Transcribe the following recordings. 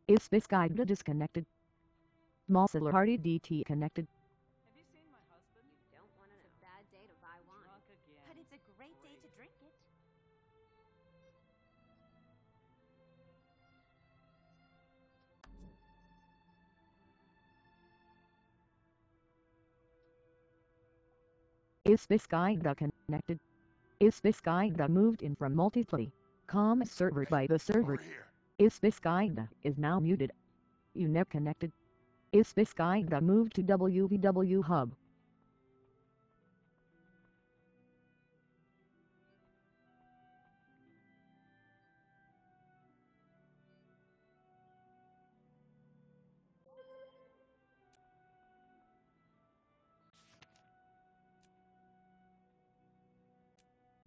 Is Biscayda disconnected? Malsilla Hardy DT connected. Have you seen my husband? You don't want to know. It's a bad day to buy wine. Drunk again. But it's a great day to drink it. Is Biscayda connected? Is Biscayda moved in from multiplay? Com server by the server. Is Biscayda is now muted. UNEP connected. Is Biscayda moved to WVW Hub?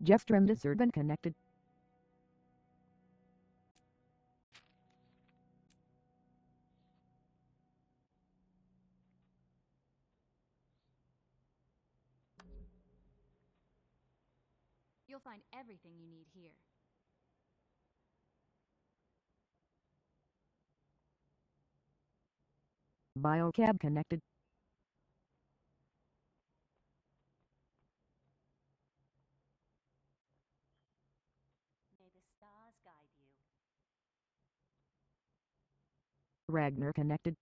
Jeffstrom is urban connected. You'll find everything you need here. Biocab connected. May the stars guide you. Ragnar connected.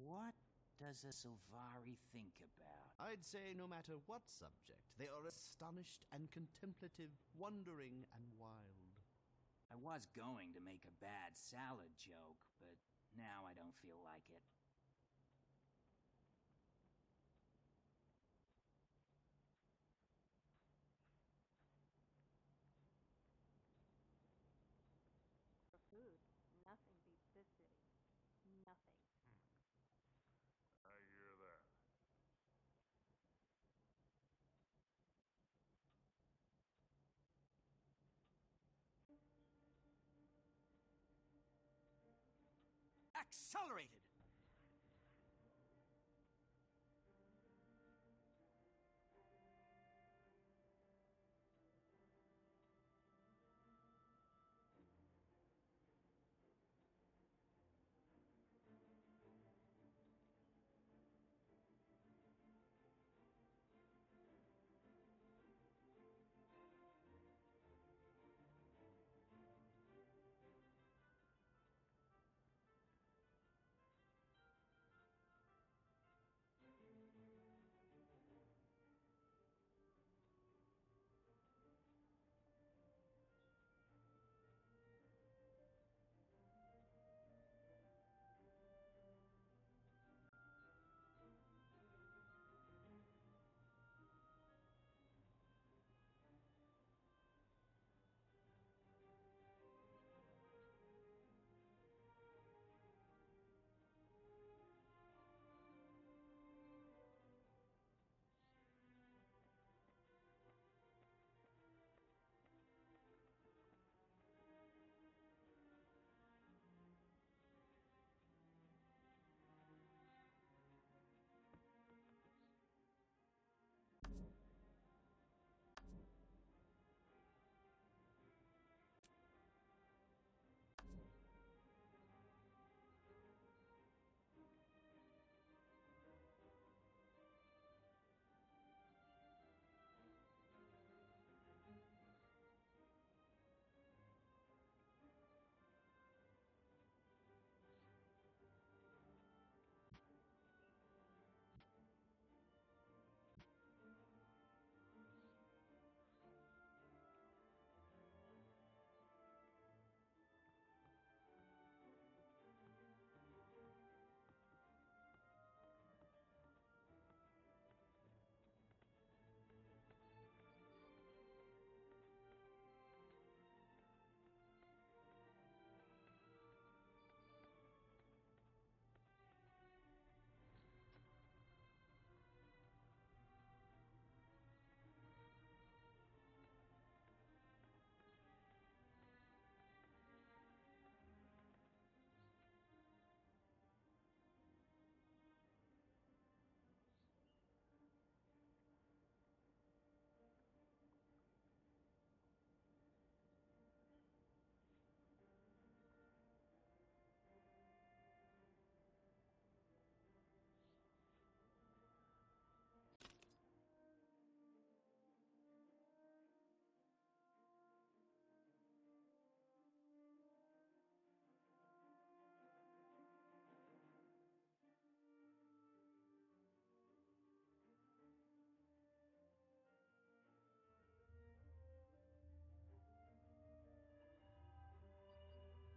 What does a Sylvari think about? I'd say no matter what subject, they are astonished and contemplative, wondering and wild. I was going to make a bad salad joke, but now I don't feel like it. For food, nothing beats this city. Nothing. I hear that. Accelerated!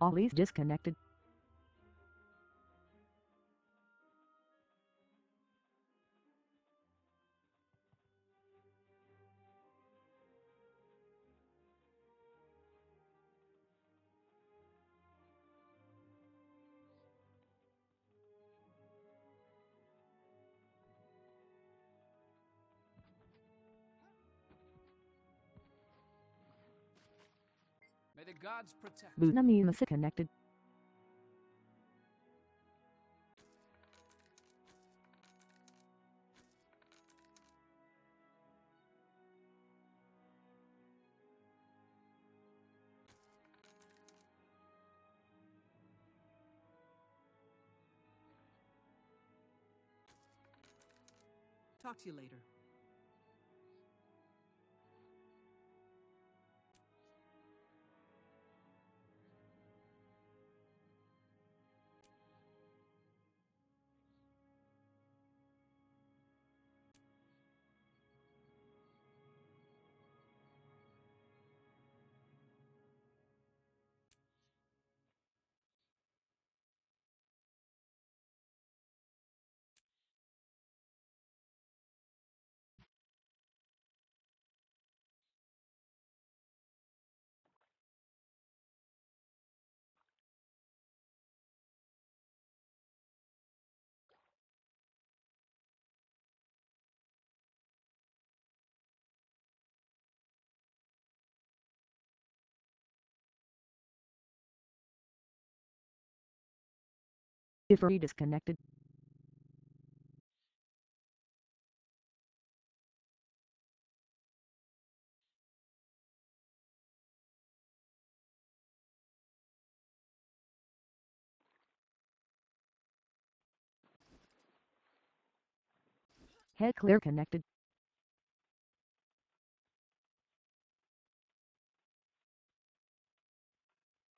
Ollie's disconnected. May the gods protect. Bunamina connected. Talk to you later. Ifrit disconnected. Head clear connected.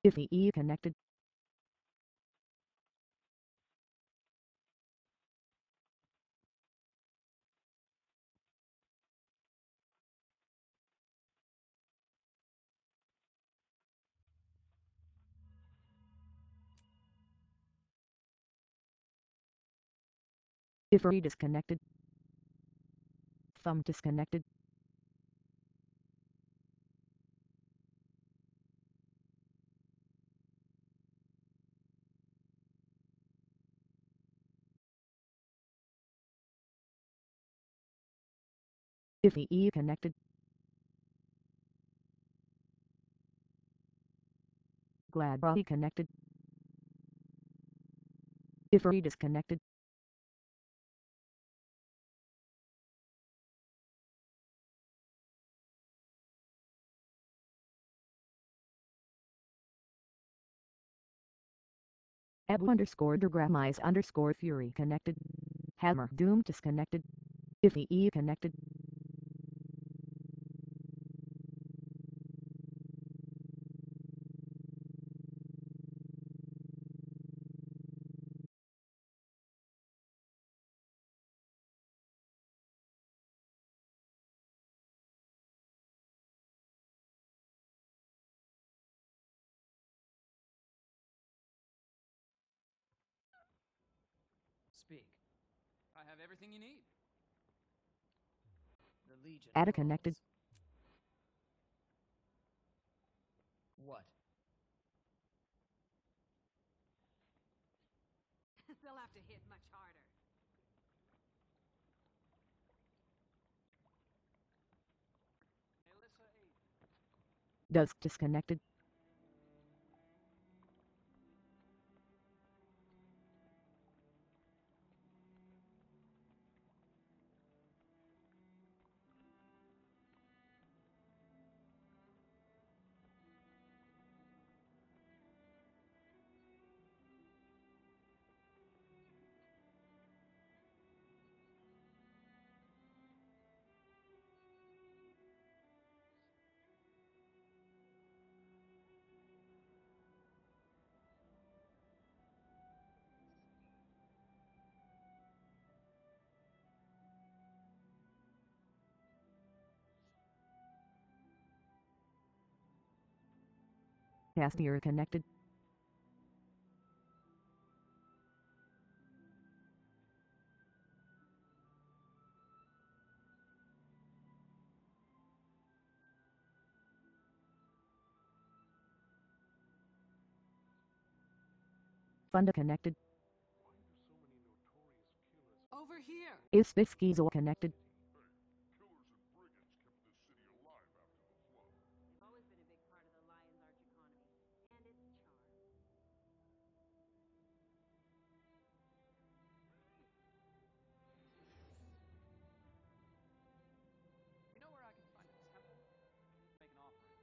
Ifee connected. Ifrit disconnected. Thumb disconnected. Ifee connected. Gladbody connected. Ifrit disconnected. Ebu underscore Dergramize underscore Fury connected. Hammer Doom disconnected. Ifee connected. Speak. I have everything you need. The Legion Ada calls. connected. What? They'll have to hit much harder. Alyssa 8. Dusk disconnected. Castier connected. Funda connected. Over here! Is Spiskiesel connected? Killers and brigands kept this city alive after the flood. They've always been a big part of the Lion's Arch economy, and its charm. You know where I can find a temple? I need to make an offering.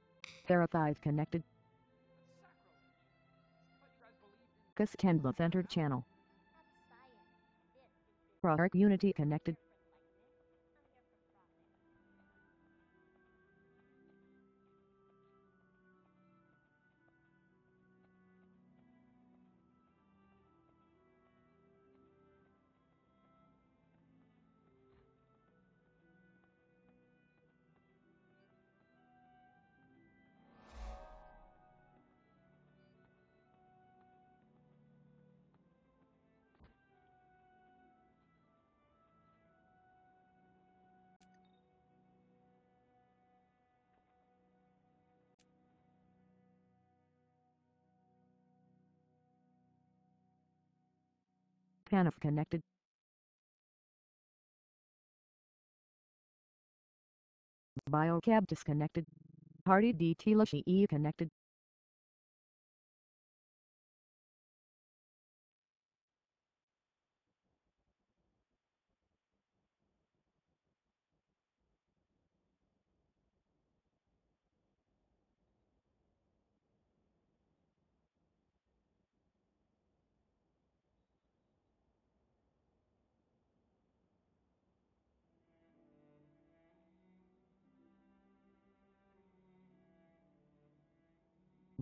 Therathive connected. That's sacrilege. I thought you guys believed in... Kaskendla entered channel. That's science. This is business. Prark Unity connected. I'm here for profit. Tanif connected. Biocab disconnected. Hardy D. Tilashi E connected.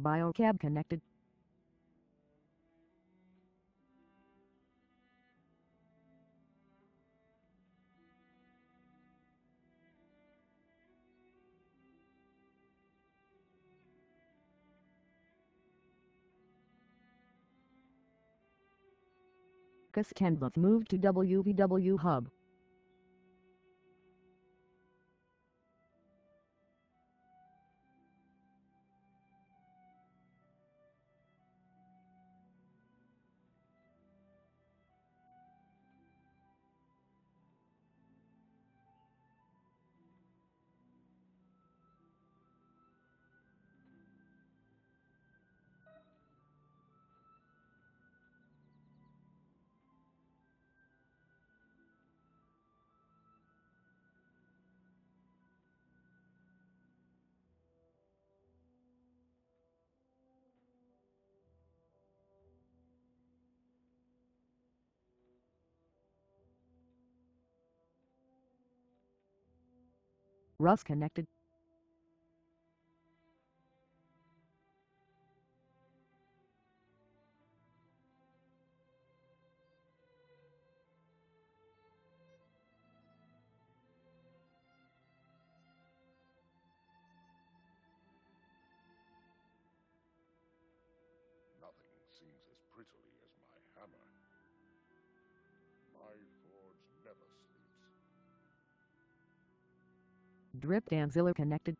Biocab connected. Kaskendla moved to WVW Hub. Russ connected. Nothing sings as prettily as my hammer. My forge never sleeps. Drip Danzilla connected.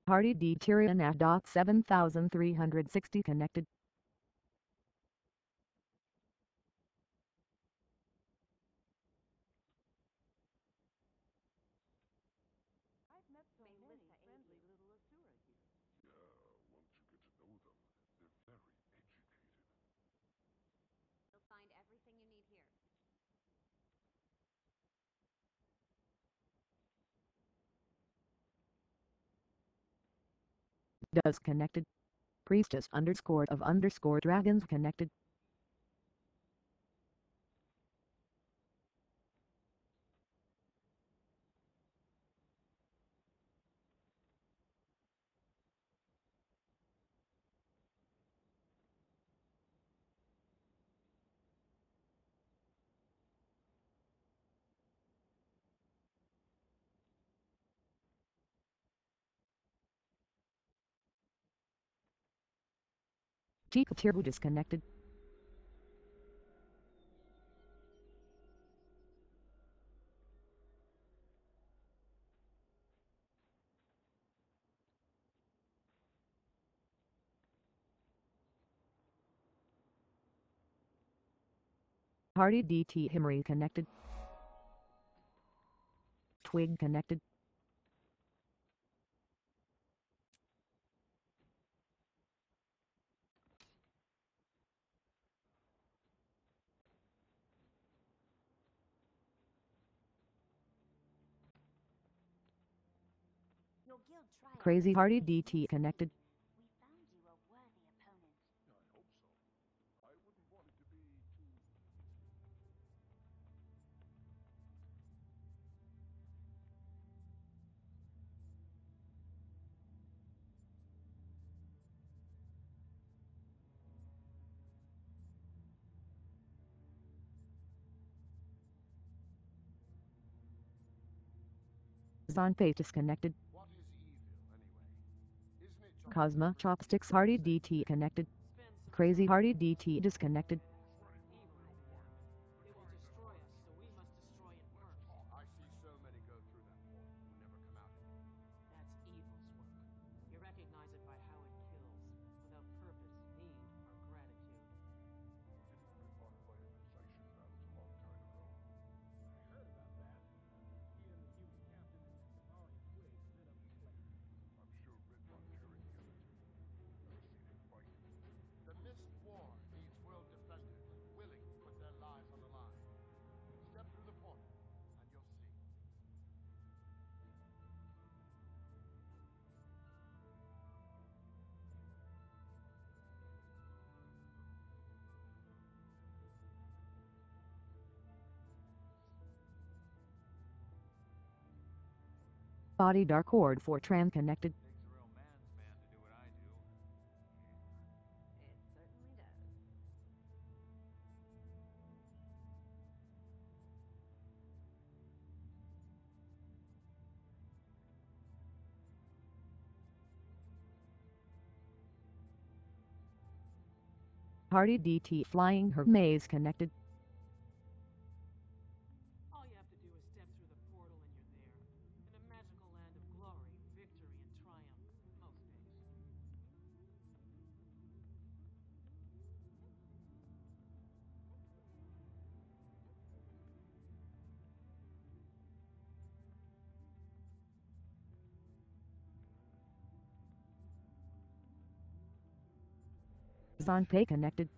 Hardy D. Tyrion at dot 7360 connected. I've met so many friendly little Asura here. Yeah, once you get to know them, they're very educated. You'll find everything you need here. Does connected. Priestess _of_dragons connected. Chica Turbo disconnected. Hardy DT Himri connected. Twig connected. Your guild triumphed. Crazy Hardy DT connected. We found you a worthy opponent. I hope so. I wouldn't want it to be too... Zonpei disconnected. What is evil, anyway? Isn't it just... Cosma Chopsticks Hardy DT connected. Crazy Hardy DT disconnected. It will destroy us, so we must destroy it first. I see so many go through that portal who never come out again. That's evil's work. You recognize it by how it kills, without purpose, need, or gratitude. Didn't we fought Phionization battles a long time ago? I heard about that. He and the human captain and Templarian Twig met up to play. I'm sure Ridvan Fury killed it. Never seen him fight. The Mist War needs world defenders willing to put their lives on the line. Step through the portal, and you'll see. Body Dark Horde Fortran connected. Takes a real man's man to do what I do. It certainly does. Hardy DT Flying Her Maze connected. All you have to do is step through the portal and you're there. In a magical land of glory, victory, and triumph, most days. Zonpei connected.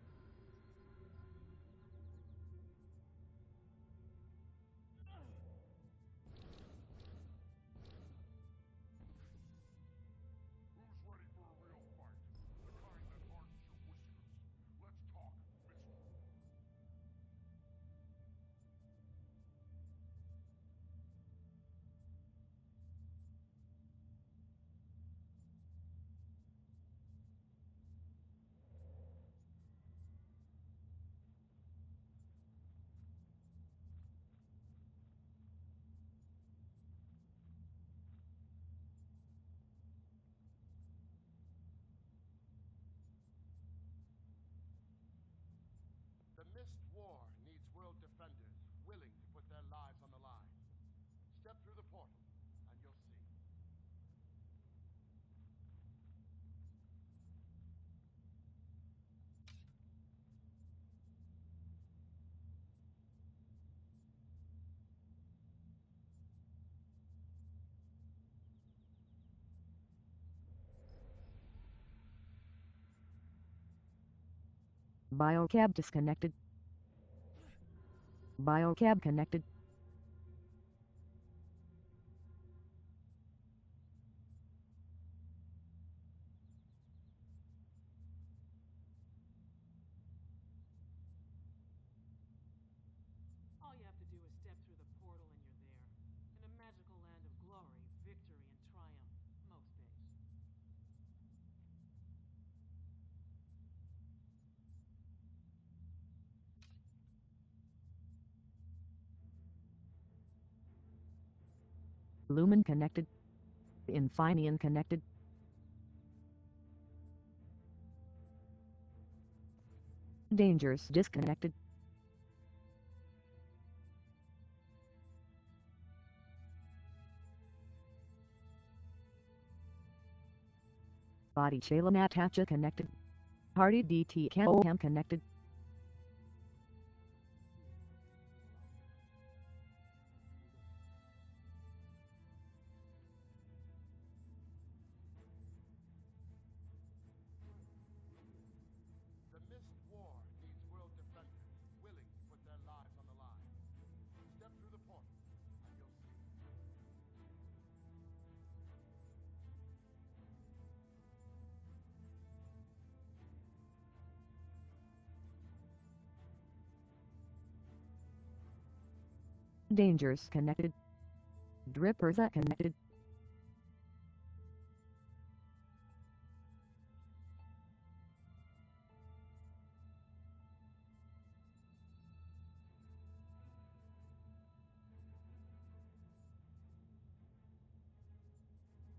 Who's ready for a real fight? The kind that hardens your whiskers. Let's talk, Mist. The Mist War needs world defenders willing to put their lives on the line. Step through the portal, and you'll see. Biocab disconnected. Biocab connected. All you have to do is step through the portal and you're there. In a magical land of glory, victory, and triumph, most days. Lumen connected. Infinian connected. Dangers disconnected. Body Shalom Attacha connected. Hardy DT Cam connected. The Mist War needs world defenders willing to put their lives on the line. Step through the portal, and you'll see. Dangers connected. Drippers connected.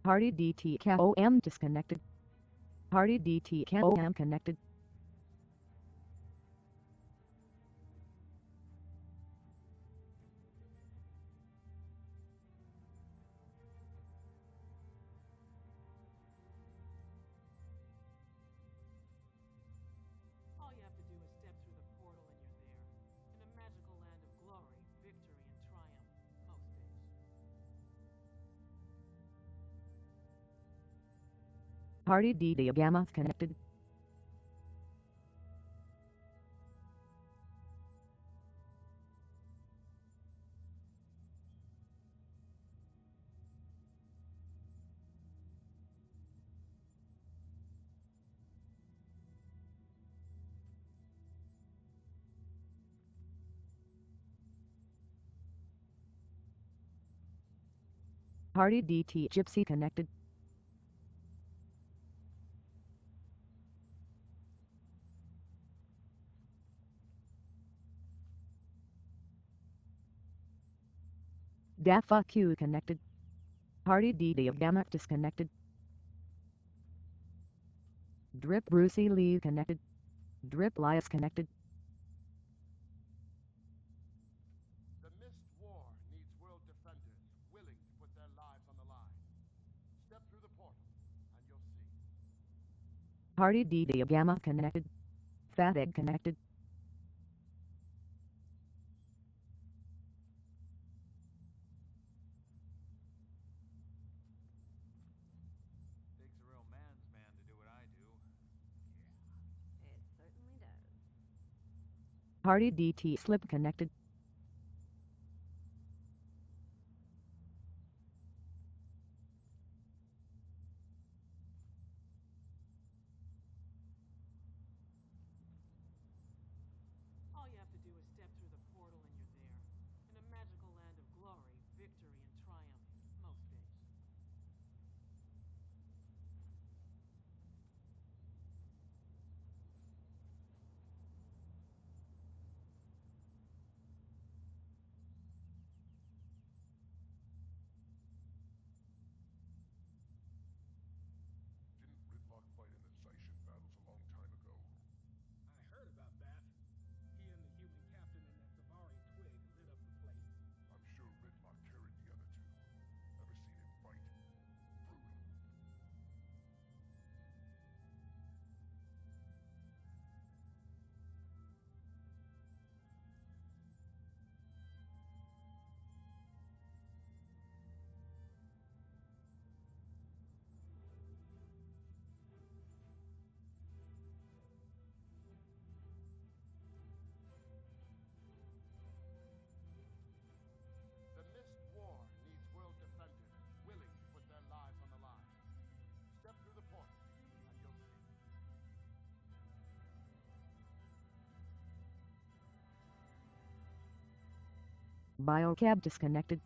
Hardy DT CAM disconnected. Hardy DT CAM connected. All you have to do is step through the portal and you're there. In a magical land of glory, victory, and triumph, most days. Hardy DT Gamma connected. Hardy DT Gypsy connected. Daffa Q connected. Hardy DT Gamma disconnected. Drip Brucey Lee connected. Drip Lias connected. The Mist War needs world defenders willing to put their lives on the line. Step through the portal, and you'll see. Hardy DT Gamma connected. Fat Egg connected. Takes a real man's man to do what I do. It certainly does. Hardy DT Slip connected. All you have to do is step through the portal and you're there. In a magical land of glory, victory, and triumph, most days. Didn't Ridlock fight in the Zaishan battles a long time ago? I heard about that. He and the human captain and that Zavari twig lit up the place. I'm sure Ridlock carried the other two. Ever seen him fight? Brutal. The Mist War needs world defenders willing to put their lives on the line. Step through the portal, and you'll see. Biocab disconnected.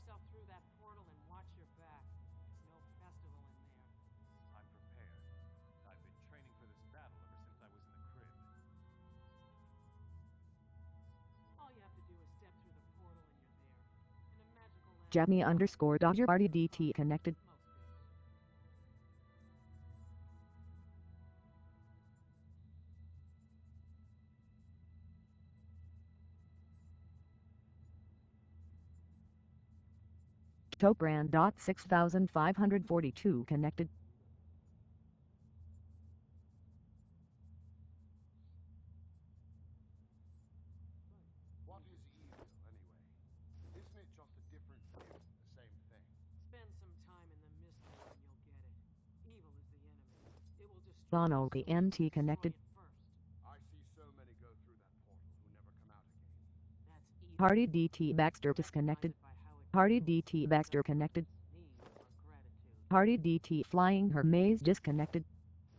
yourself through that portal and watch your back. No festival in there. I'm prepared. I've been training for this battle ever since I was in the crib. All you have to do is step through the portal and you're there. In a magical land. Jamie_Dodger Party DT connected. Most days. Topran.6542 connected. What is evil, anyway? Isn't it just a different view of the same thing? Spend some time in the mystery and you'll get it. Evil is the enemy. It will destroy Bono us, the so we NT must connected. destroy it first. I see so many go through that portal who never come out again. That's evil. Party DT Baxter disconnected. Party DT Baxter connected. Need or gratitude. Party DT Flying Her Maze disconnected.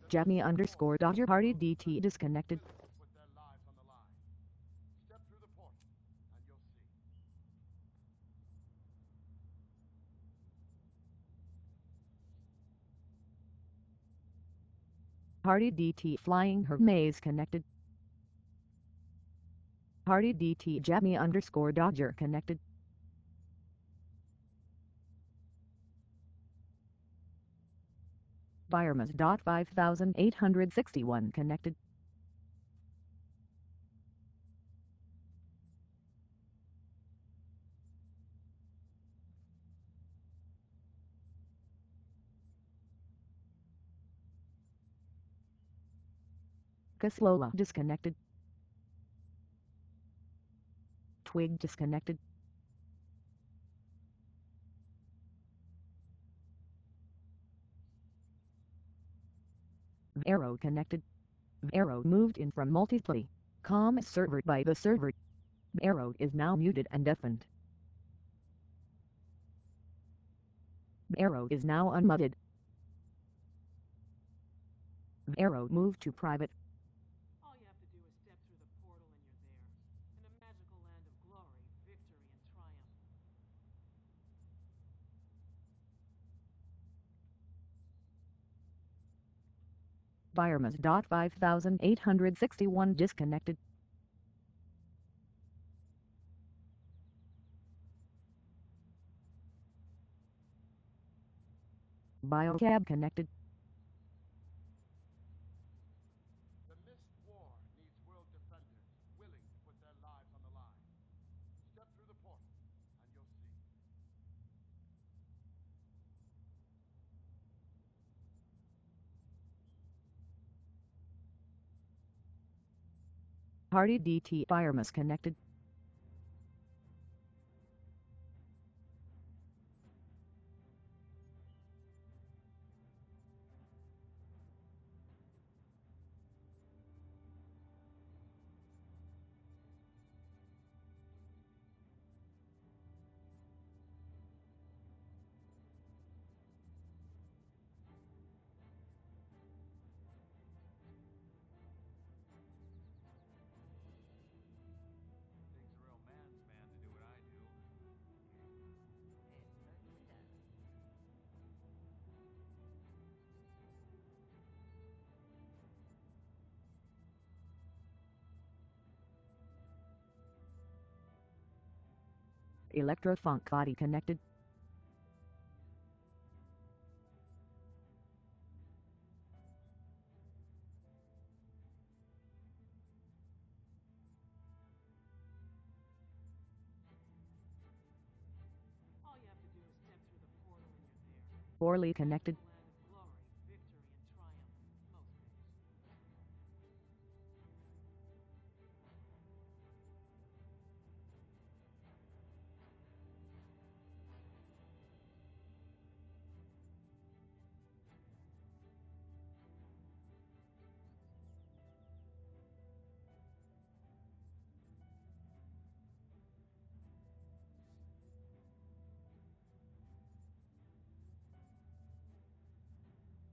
Jamie_Dodger Party DT disconnected. Willing to put their lives on the line. Step through the portal, and you'll see. Party DT Flying Her Maze connected. Party DT Jamie_Dodger connected. Biomas.5861 connected. Kaslola disconnected. Twig disconnected. Arrow connected. Arrow moved in from multiplay. Com server by the server. Arrow is now muted and deafened. Arrow is now unmuted. Arrow moved to private. All you have to do is step through the portal and you're there. In a magical land of glory, victory, and triumph. Biomas.5861 disconnected. Biocab connected. The Mist War needs world defenders willing to put their lives on the line. Step through the portal, and you'll see. Party DT Biomas connected. Takes a real man's man to do what I do. It certainly does. Electrofunk body connected. All you have to do is step through the portal and you're there. Orly connected. Land of glory, victory, and triumph. Most days.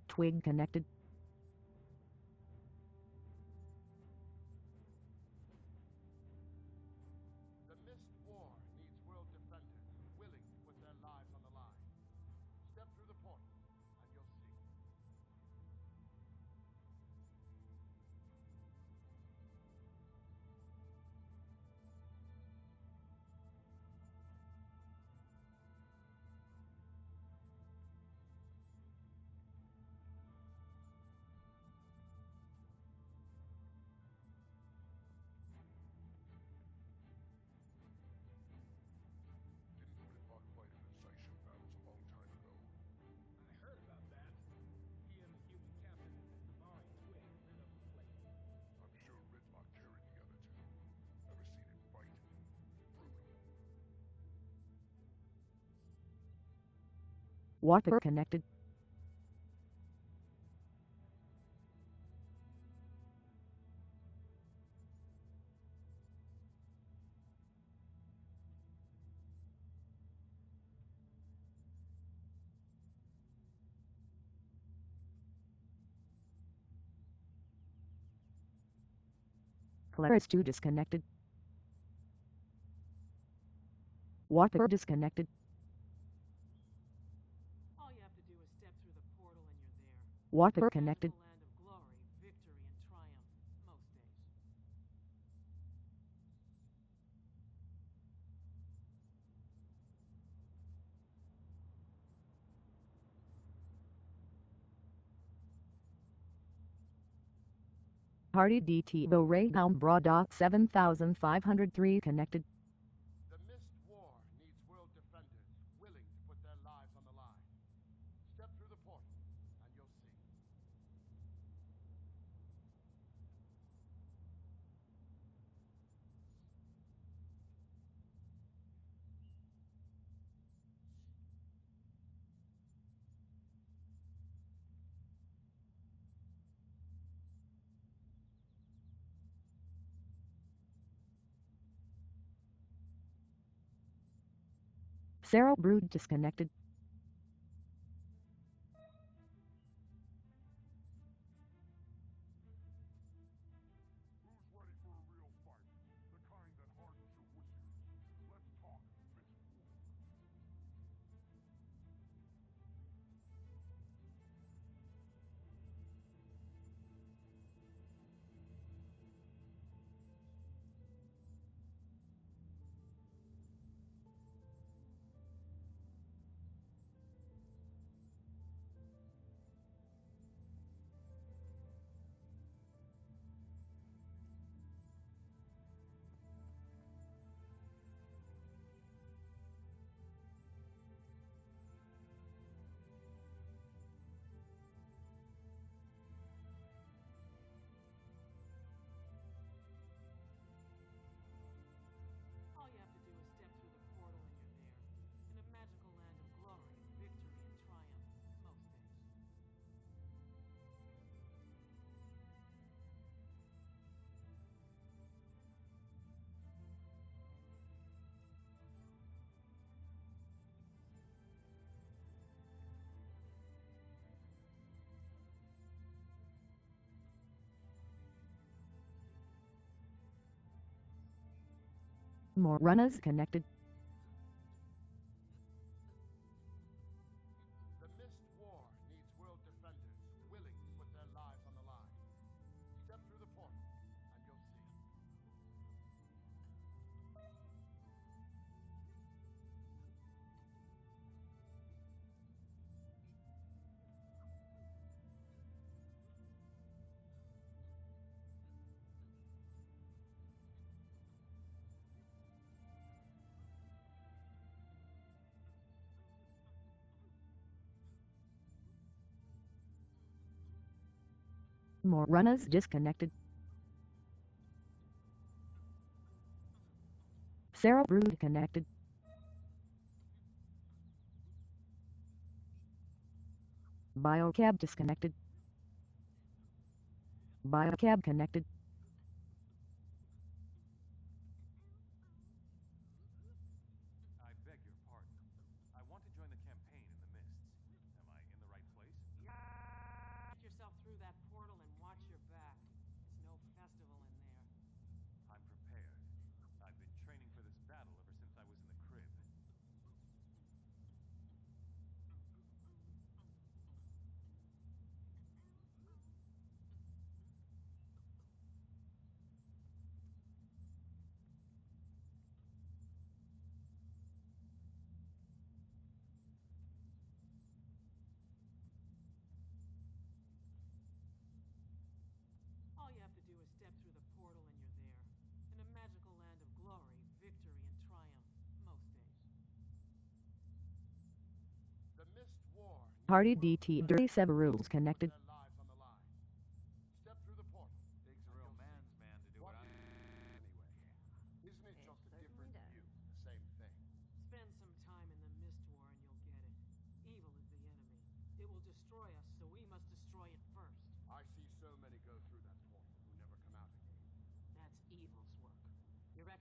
Twig connected. The Mist War needs world defenders willing to put their Water connected. Claris 2 disconnected. Water disconnected. All you have to do is step through the portal and you're there. Water connected. Magical land of glory, victory, and triumph, most days. Hardy DT Raydown Broad 7503 connected. The Mist War needs world defenders willing to put their lives on the line. Step through the portal, and you'll see. Sarah Brood disconnected. Who's ready for a real fight? The kind that hardens your whiskers. Let's talk Mist War. All you have to do is step through the portal and you're there. In a magical land of glory, victory, and triumph, most days. More runners connected. The Mist War needs world defenders willing to put their lives on the line. Step through the portal, and you'll see. More runners disconnected. Sarah Brood connected. Biocab disconnected. Biocab connected. I beg your pardon. I want to join the campaign in the Mists. Am I in the right place? Get yourself through that portal and watch your back. It's no festival in there. I'm prepared. I've been training for this battle ever since I was in the crib. All you have to do is step through the portal and you're there. In a magical land of glory, victory, and triumph, most days. The Mist War needs Hardy world DT defenders Dirty Seven willing Rules to put connected. their lives on the line. Step through the portal. Takes a real man's man to do what I... Anyway, isn't it just a certainly different does. view of the same thing? Spend some time in the Mist War and you'll get it. Evil is the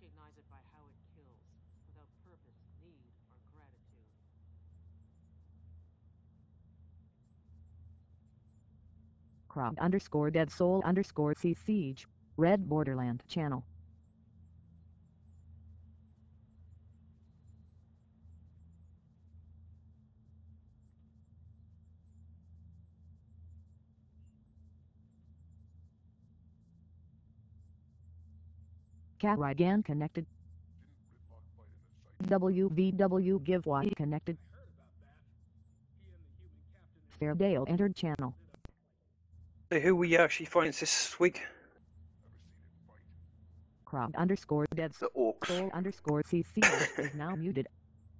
recognize it by how it kills, without purpose, need, or gratitude. Crowd underscore Dead Soul underscore C Siege. Red Borderland channel. Catrygan connected. WVW Giveaway connected. Fairdale entered channel. So who we actually fighting this week? Crowd underscore Dead Soul underscore CC is now muted.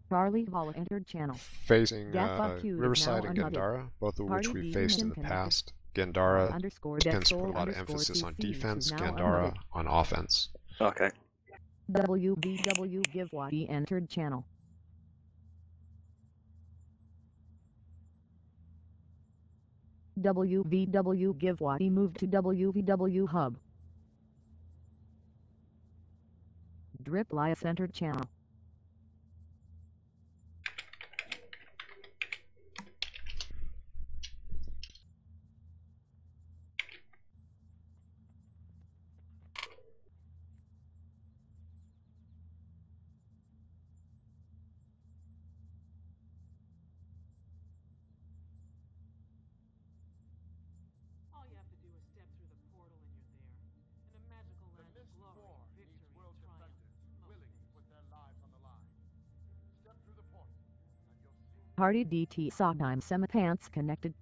Charlie Hall entered channel. Facing Fuck you is Riverside now and unmuted. Gandara, both of which Party we D faced in the connected. past. Gandara Underscore tends to Dead put a lot of Soul emphasis on underscore defense, CC is now Gandara unmuted. on offense. Okay. WVW Giveaway entered channel. WVW Giveaway moved to WVW Hub. Drip Lias entered channel. All you have to do is step through the portal and you're there. In a magical land of glory, victory, and triumph. Willing to put their lives on the line. Step through the portal, and you'll see. Party DT Sogdime Semipants connected.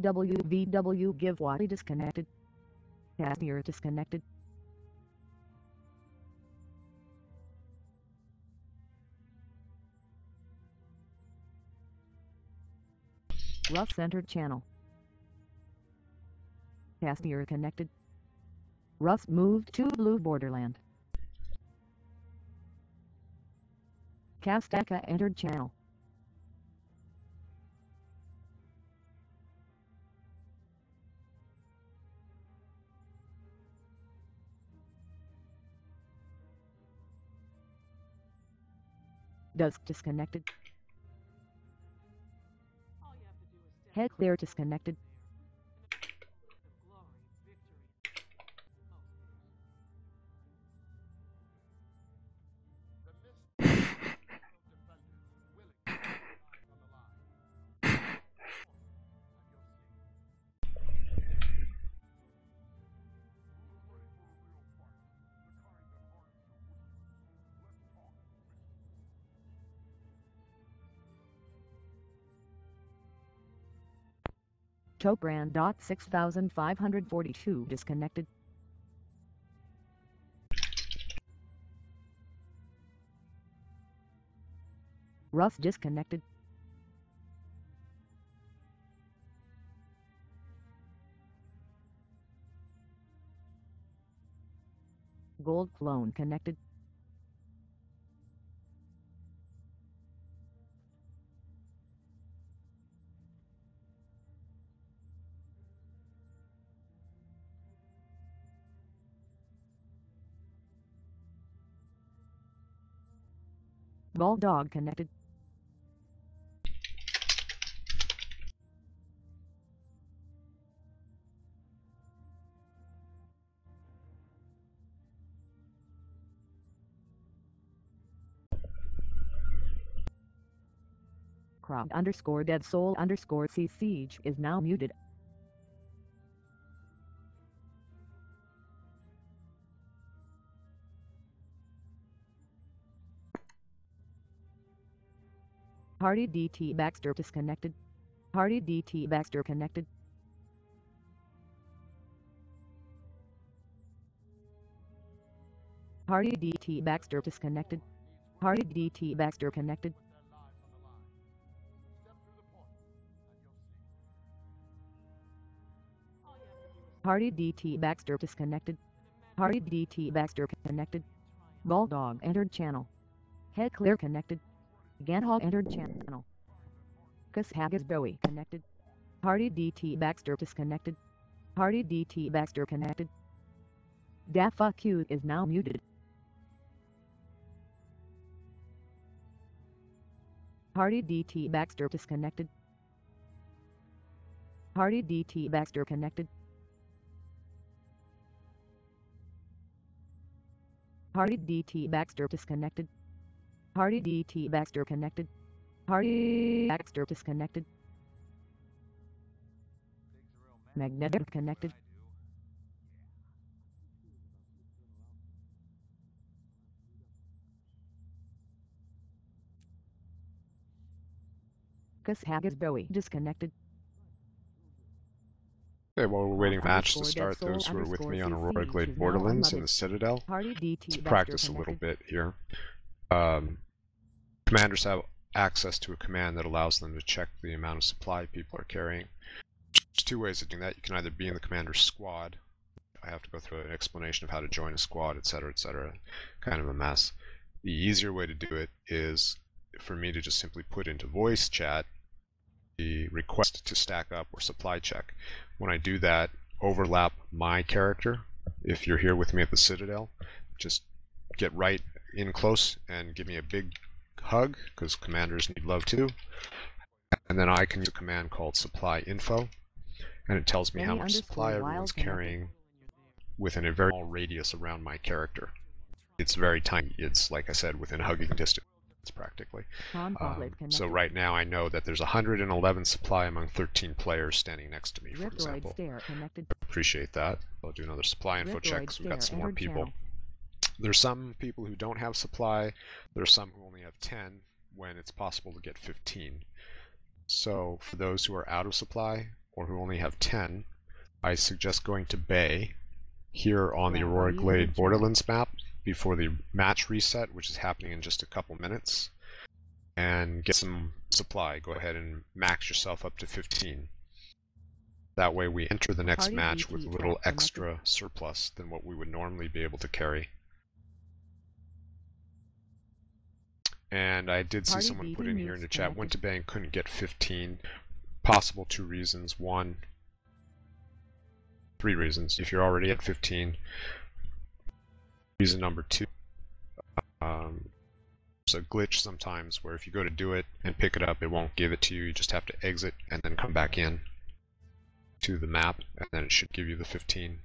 WVW Giveaway disconnected. Casimir disconnected. Russ entered channel. Casimir connected. Russ moved to Blue Borderland. Castaka entered channel. Dusk disconnected. All you have to do is step Head clear disconnected. glory, victory, Topran.6542 disconnected. Russ disconnected. Gold clone connected. Bulldog connected. Crowd underscore Dead Soul underscore C Siege is now muted. Hardy DT Baxter disconnected. Hardy DT Baxter connected. Hardy DT Baxter disconnected. Hardy DT Baxter connected. Hardy DT Baxter disconnected. Hardy DT Baxter connected. Bulldog entered channel. Head clear connected. Ganhog entered channel. Haggis Bowie connected. Hardy DT Baxter disconnected. Hardy DT Baxter connected. Dafa Q is now muted. Hardy DT Baxter disconnected. Hardy DT Baxter connected. Hardy DT Baxter disconnected. Hardy DT Baxter connected. Hardy Baxter disconnected. Magnetic connected. Haggis Bowie disconnected. Okay, while we're waiting for the match to start, those who are with me on Aurora Glade Borderlands in the Citadel, let's practice a little bit here. Commanders have access to a command that allows them to check the amount of supply people are carrying. There's two ways of doing that. You can either be in the commander's squad. I have to go through an explanation of how to join a squad, etc., etc. Kind of a mess. The easier way to do it is for me to just simply put into voice chat the request to stack up or supply check. When I do that, overlap my character. If you're here with me at the Citadel, just get right in close and give me a big hug, because commanders need love too. And then I can use a command called supply info, and it tells me how much supply everyone's carrying within a very small radius around my character. It's very tiny. It's, like I said, within hugging distance practically. So right now I know that there's 111 supply among 13 players standing next to me, for example. Appreciate that. I'll do another supply info check because we've got some more people. There's some people who don't have supply. There's some who only have 10 when it's possible to get 15. So for those who are out of supply or who only have 10, I suggest going to Bay here on the Aurora Glade Borderlands map before the match reset, which is happening in just a couple minutes, and get some supply. Go ahead and max yourself up to 15. That way we enter the next match with a little extra surplus than what we would normally be able to carry. And I did see someone put in here in the chat, went to Bay and couldn't get 15. Possible two reasons. One, three reasons. If you're already at 15, reason number two, there's a glitch sometimes where if you go to do it and pick it up, it won't give it to you. You just have to exit and then come back in to the map, and then it should give you the 15.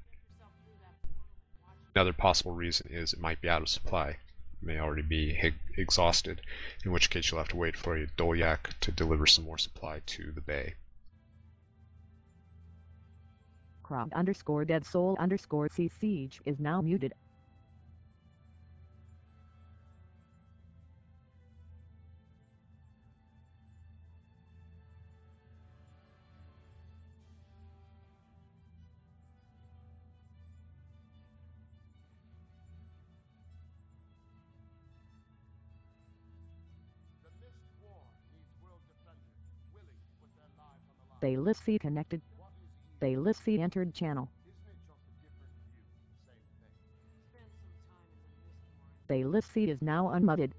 Another possible reason is it might be out of supply. It may already be exhausted, in which case you'll have to wait for a Dolyak to deliver some more supply to the bay. Crowd_Dead_Soul_C Siege is now muted. Baylissy connected. Baylissy entered channel. Baylissy is now unmuted.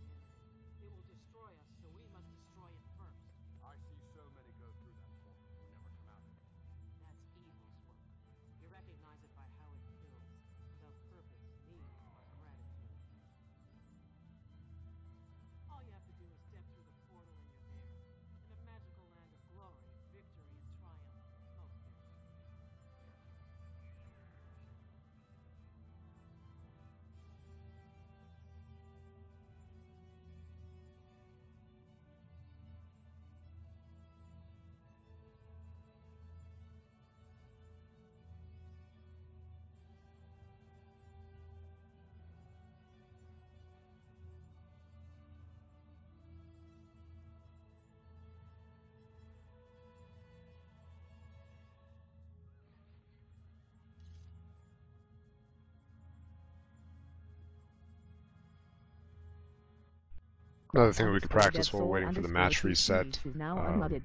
Another thing we can Underscore practice dead while soul waiting for the underscore match CC reset. is now unmuted.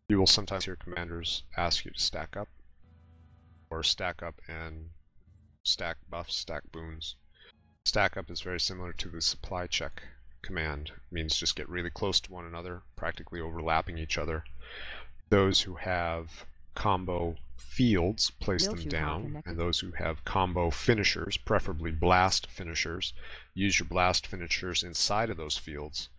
You will sometimes hear commanders ask you to stack up, or stack up and stack buffs, stack boons. Stack up is very similar to the supply check command. It means just get really close to one another, practically overlapping each other. Those who have combo fields, place them down, and those who have combo finishers, preferably blast finishers, use your blast finishers inside of those fields,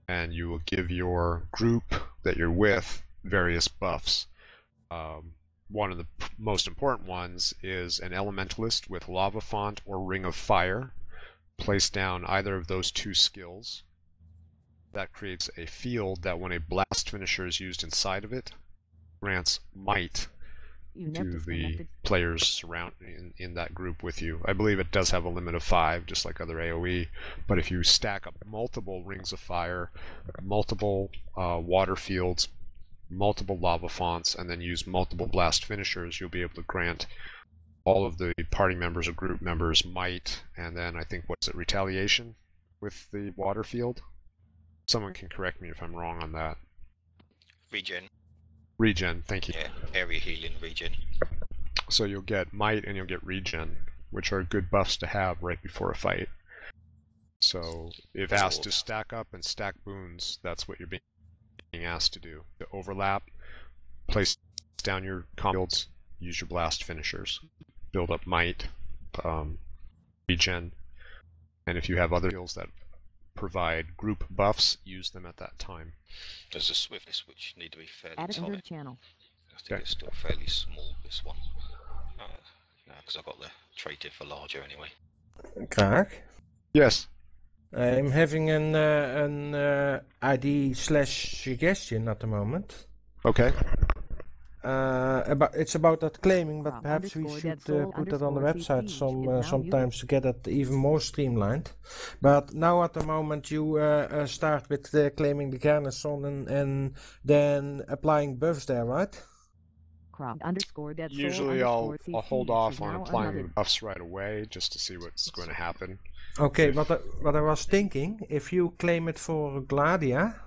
and you will give your group that you're with various buffs. One of the most important ones is an elementalist with lava font or ring of fire. Place down either of those two skills. That creates a field that when a blast finisher is used inside of it, grants might to the players surrounding in that group with you. I believe it does have a limit of 5, just like other AoE, but if you stack up multiple rings of fire, multiple water fields, multiple lava fonts, and then use multiple blast finishers, you'll be able to grant all of the party members or group members might, and then I think, what's it, retaliation with the water field? Someone can correct me if I'm wrong on that. Regen. Regen, thank you. Yeah, area healing, regen. So you'll get might and you'll get regen, which are good buffs to have right before a fight. So if asked to stack up and stack boons, that's what you're being asked to do. To overlap, place down your fields, use your blast finishers, build up might, regen, and if you have other skills that provide group buffs, use them at that time. There's a swiftness which need to be fairly Add tight. channel. I think it's still fairly small, this one. Because I've got the trait for larger anyway. Kraak? Yes. I'm having an ID/suggestion at the moment. Okay. It's about that claiming, but perhaps we should put that on the website sometimes to get it even more streamlined. But now at the moment you start with claiming the garrison and then applying buffs there, right? Usually I'll hold off on applying the buffs right away just to see what's going to happen. Okay, what I was thinking, if you claim it for Gladia,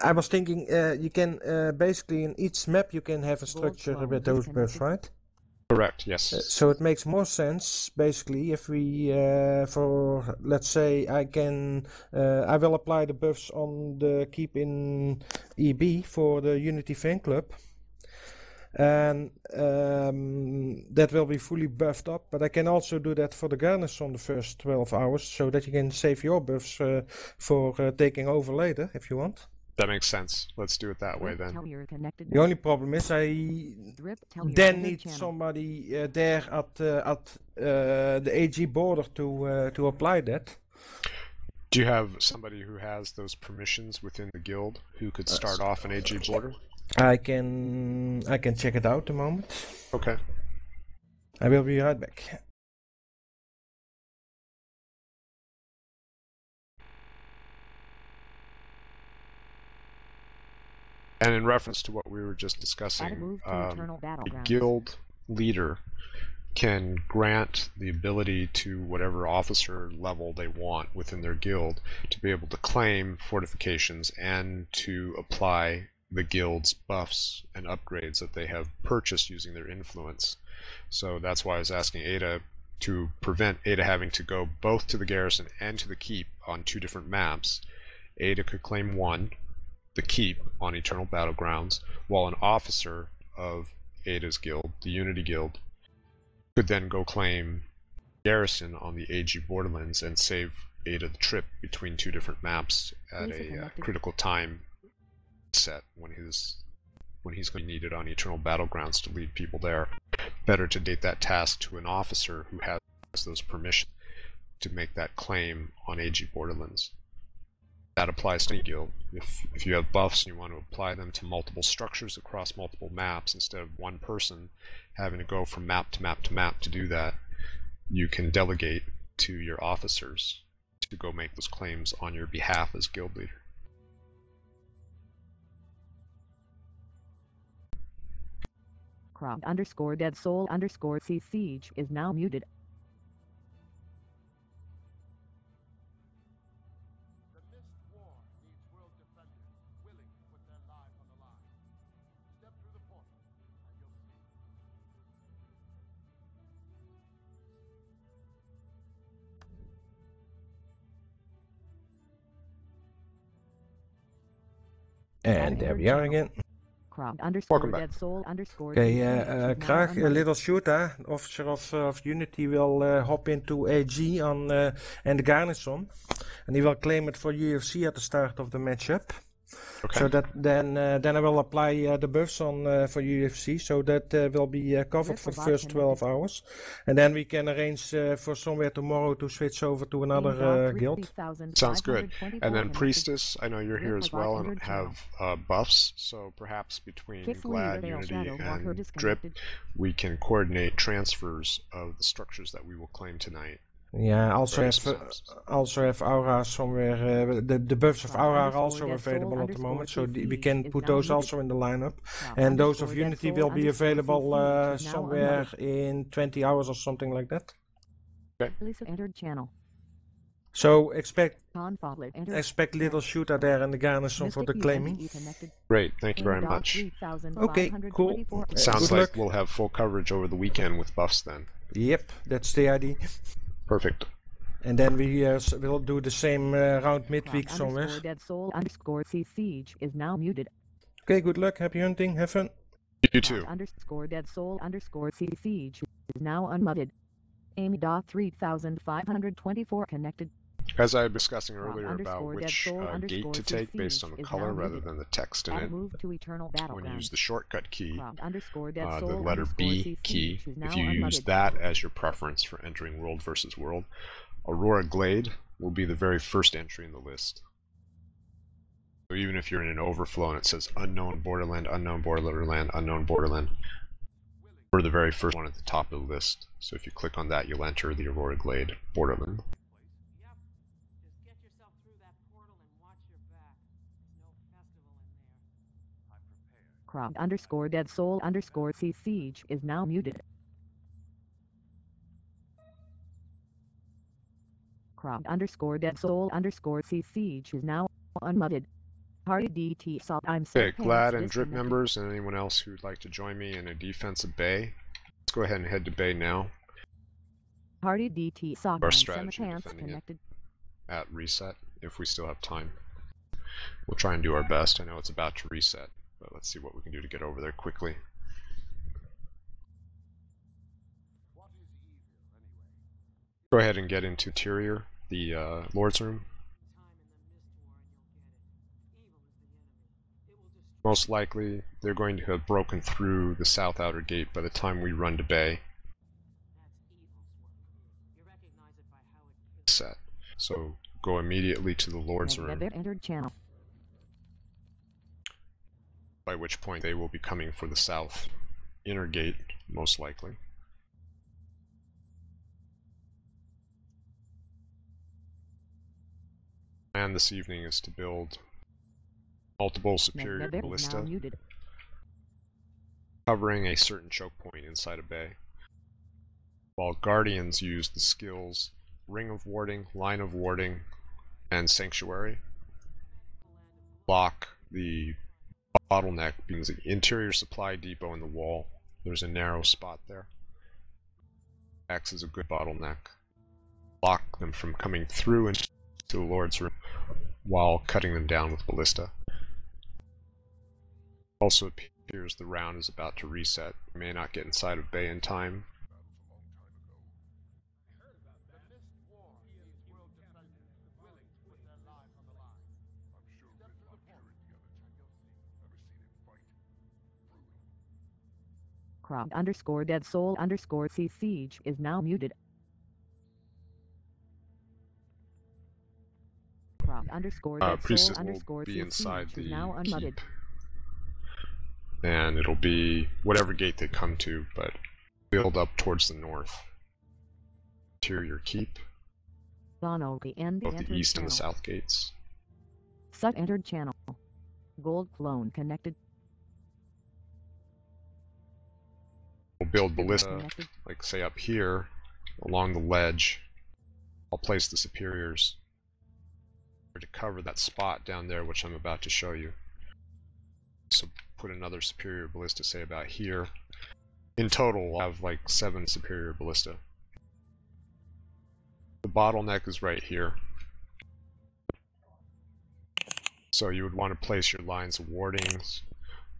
I was thinking you can basically in each map you can have a structure with those buffs, right? Correct, yes. So it makes more sense basically if we for let's say I will apply the buffs on the keep in EB for the Unity fan club. And that will be fully buffed up, but I can also do that for the garrison the first 12 hours so that you can save your buffs for taking over later if you want. That makes sense. Let's do it that way then. The only problem is I then need somebody there at the AG border to apply that. Do you have somebody who has those permissions within the guild who could start off an AG border? I can check it out a moment. Okay. I will be right back. And in reference to what we were just discussing, the guild leader can grant the ability to whatever officer level they want within their guild to be able to claim fortifications and to apply the guild's buffs and upgrades that they have purchased using their influence. So that's why I was asking Ada to prevent Ada having to go both to the garrison and to the keep on 2 different maps. Ada could claim one, the keep on Eternal Battlegrounds, while an officer of Ada's guild, the Unity Guild, could then go claim garrison on the AG Borderlands and save Ada the trip between 2 different maps at a critical time set when he's going to be needed on Eternal Battlegrounds to lead people there. Better to date that task to an officer who has those permissions to make that claim on AG Borderlands. That applies to any guild. If you have buffs and you want to apply them to multiple structures across multiple maps instead of one person having to go from map to map to map to do that, you can delegate to your officers to go make those claims on your behalf as guild leader. _dead soul_c siege is now muted. And there we are again. Welcome back. Okay, Krag, a little shooter, officer of Unity, will hop into AG on and the garrison, and he will claim it for UFC at the start of the matchup. Okay. So that then I will apply the buffs on for UFC, so that will be covered for the first 12 hours, and then we can arrange for somewhere tomorrow to switch over to another guild. Sounds good. And then Priestess, I know you're here as well and have buffs, so perhaps between Glad, Unity, and Drip, we can coordinate transfers of the structures that we will claim tonight. Yeah, also have Aura somewhere. The buffs of Aura are also available at the moment, so we can put those also in the lineup. And those of Unity will be available somewhere in 20 hours or something like that. Okay. Entered channel. So expect little shooter there in the garrison for the claiming. Great, thank you very much. Okay, cool. Sounds like we'll have full coverage over the weekend with buffs then. Yep, that's the idea. Perfect. And then we will do the same around midweek somewhere. _Dead_Soul_C Siege is now muted. Okay, good luck, happy hunting, have fun. You too. _Dead_Soul_C Siege is now unmuted. Amy.3524 connected. As I was discussing earlier about which gate to take based on the color rather than the text in it, when you use the shortcut key, the letter B key, if you use that as your preference for entering World versus World, Aurora Glade will be the very first entry in the list. So even if you're in an overflow and it says unknown borderland, unknown borderland, unknown borderland, we're the very first one at the top of the list. So if you click on that, you'll enter the Aurora Glade borderland. _Dead_Soul_C Siege is now muted. _Dead_Soul_C Siege is now unmuted. Hardy DT Salt. Okay, Glad and Drip members and anyone else who'd like to join me in a defensive bay, let's go ahead and head to bay now. Hardy DT Salt. Our strategy defending it at reset if we still have time. We'll try and do our best. I know it's about to reset, but let's see what we can do to get over there quickly. Go ahead and get into interior, the Lord's Room. Most likely, they're going to have broken through the south outer gate by the time we run to bay. Set. So go immediately to the Lord's Room. By which point they will be coming for the south inner gate, most likely. And this evening is to build multiple superior ballista, covering a certain choke point inside a bay, while Guardians use the skills Ring of Warding, Line of Warding, and Sanctuary. Block the bottleneck being the interior supply depot in the wall. There's a narrow spot there. Acts as a good bottleneck. Block them from coming through into the Lord's Room while cutting them down with ballista. Also appears the round is about to reset. We may not get inside of bay in time. _Dead_Soul_C Siege is now muted. Priestess will be inside the keep. And it'll be whatever gate they come to, but build up towards the north. Interior keep. Both the east and the south gates. Sut entered channel. Gold clone connected. We'll build ballista, like say up here, along the ledge. I'll place the superiors to cover that spot down there, which I'm about to show you. So put another superior ballista, say about here. In total, I'll have like 7 superior ballista. The bottleneck is right here. So you would want to place your lines of wardings,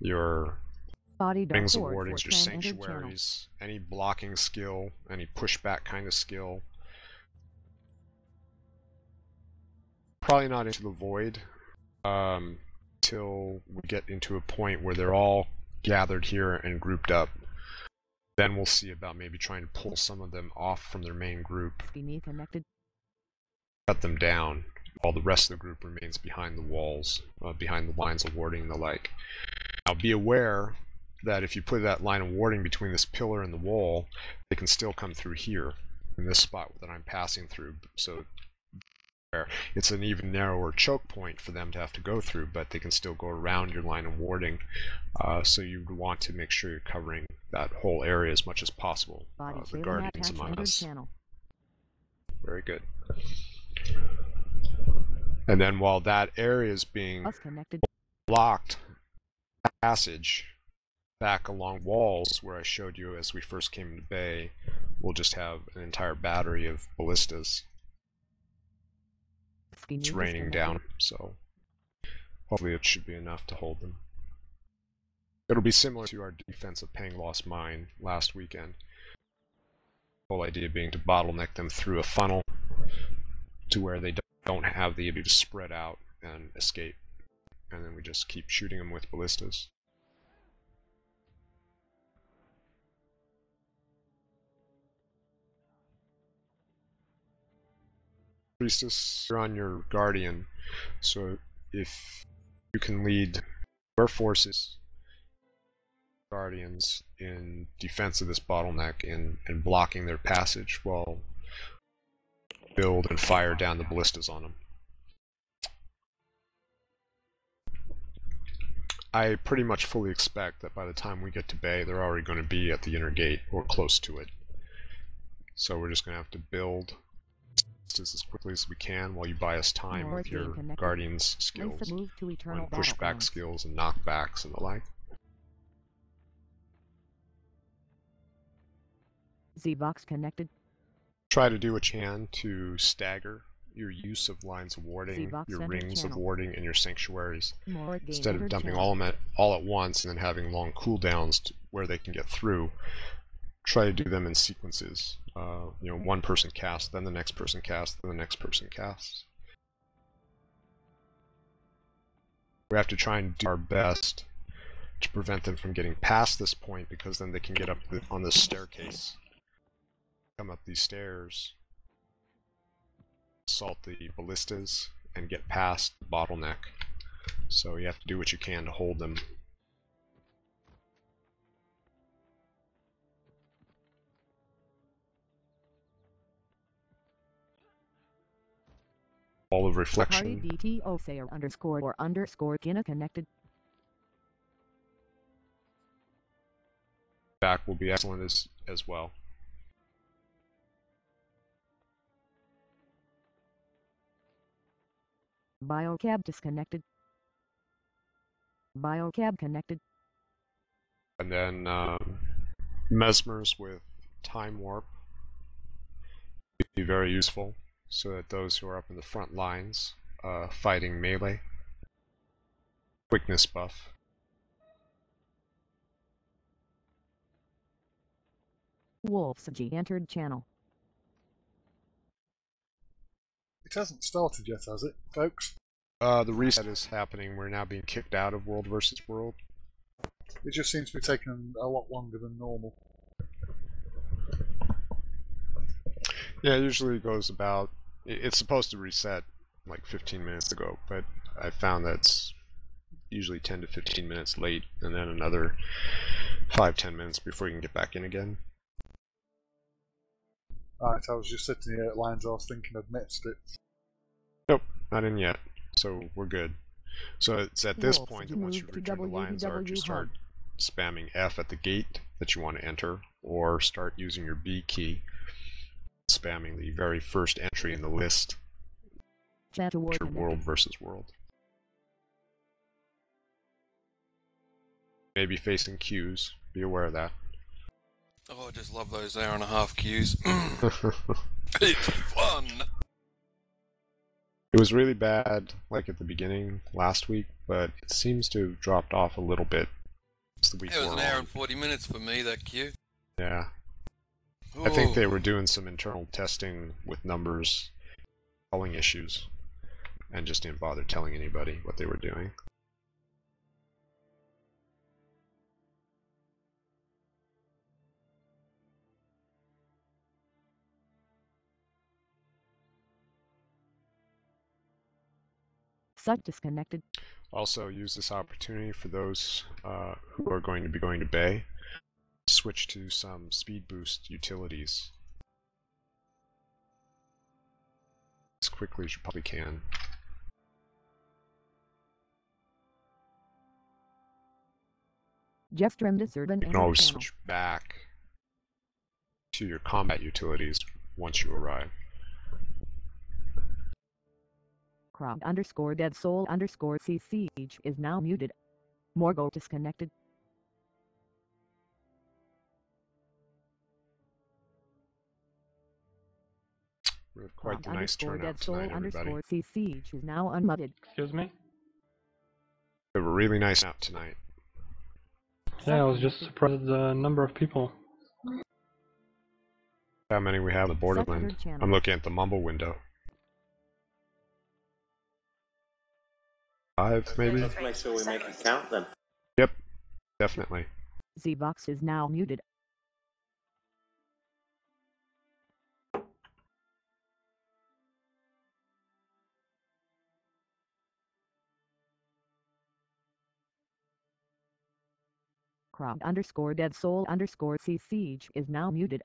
your Body rings of forward wardings, for your clan entered channel. sanctuaries, any blocking skill, any pushback kind of skill. Probably not into the void till we get into a point where they're all gathered here and grouped up. Then we'll see about maybe trying to pull some of them off from their main group. Connected. Cut them down while the rest of the group remains behind the walls, behind the lines of warding and the like. Now be aware that if you put that line of warding between this pillar and the wall, they can still come through here, in this spot that I'm passing through. So it's an even narrower choke point for them to have to go through, but they can still go around your line of warding. So you would want to make sure you're covering that whole area as much as possible. The Guardians among us. Very good. And then while that area is being blocked, passage back along walls where I showed you as we first came into Bay, we'll just have an entire battery of ballistas. It's raining down, so hopefully it should be enough to hold them. It'll be similar to our defense of Pangloss Mine last weekend. The whole idea being to bottleneck them through a funnel to where they don't have the ability to spread out and escape. And then we just keep shooting them with ballistas. Priestess, you're on your Guardian, so if you can lead your forces, Guardians, in defense of this bottleneck and blocking their passage while build and fire down the ballistas on them. I pretty much fully expect that by the time we get to Bay, they're already going to be at the inner gate or close to it. So we're just going to have to build as quickly as we can while you buy us time with your Guardians skills, and pushback skills and knockbacks and the like. Z-Box connected. Try to do what you can to stagger your use of lines of warding, your rings of warding, and your sanctuaries. Instead of dumping all at once and then having long cooldowns where they can get through, try to do them in sequences. You know, one person casts, then the next person casts, then the next person casts. We have to try and do our best to prevent them from getting past this point, because then they can get up on this staircase, come up these stairs, assault the ballistas, and get past the bottleneck. So you have to do what you can to hold them. Wall of reflection. _Gina connected. Back will be excellent as well. Biocab disconnected. Biocab connected. And then Mesmers with Time Warp would be very useful, so that those who are up in the front lines fighting melee. Quickness buff. Wolf's G entered channel. It hasn't started yet, has it, folks? The reset is happening. We're now being kicked out of World versus World. It just seems to be taking a lot longer than normal. Yeah, it usually goes about... It's supposed to reset like 15 minutes ago, but I found that's usually 10 to 15 minutes late, and then another 5-10 minutes before you can get back in again. Alright, I was just sitting here at lines I was thinking I'd missed it. Nope, not in yet, so we're good. So it's at this point that once you've returned to Lion's Arch, you start spamming F at the gate that you want to enter, or start using your B key, spamming the very first entry in the list. Enter World versus World. Maybe facing queues, be aware of that. Oh, I just love those hour-and-a-half queues. It's fun! It was really bad, like at the beginning last week, but it seems to have dropped off a little bit as the week It was wore an hour on. and 40 minutes for me, that queue. Yeah. I think Oh. they were doing some internal testing with numbers, calling issues, and just didn't bother telling anybody what they were doing. Such disconnected. Also, use this opportunity for those who are going to be going to Bay. Switch to some speed boost utilities as quickly as you probably can. Jeff trimmed this urban You can always switch back to your combat utilities once you arrive. Crowd underscore dead soul underscore C siege is now muted. Morgo disconnected. We have quite the nice turnout tonight, everybody. C siege is now unmuted. Excuse me? We have a really nice out tonight. Yeah, I was just surprised at the number of people. How many we have in Borderland? I'm looking at the Mumble window. 5, maybe? Let's make sure we make it count then. Yep, definitely. Zvox is now muted. Crowd underscore dead soul underscore C siege is now muted.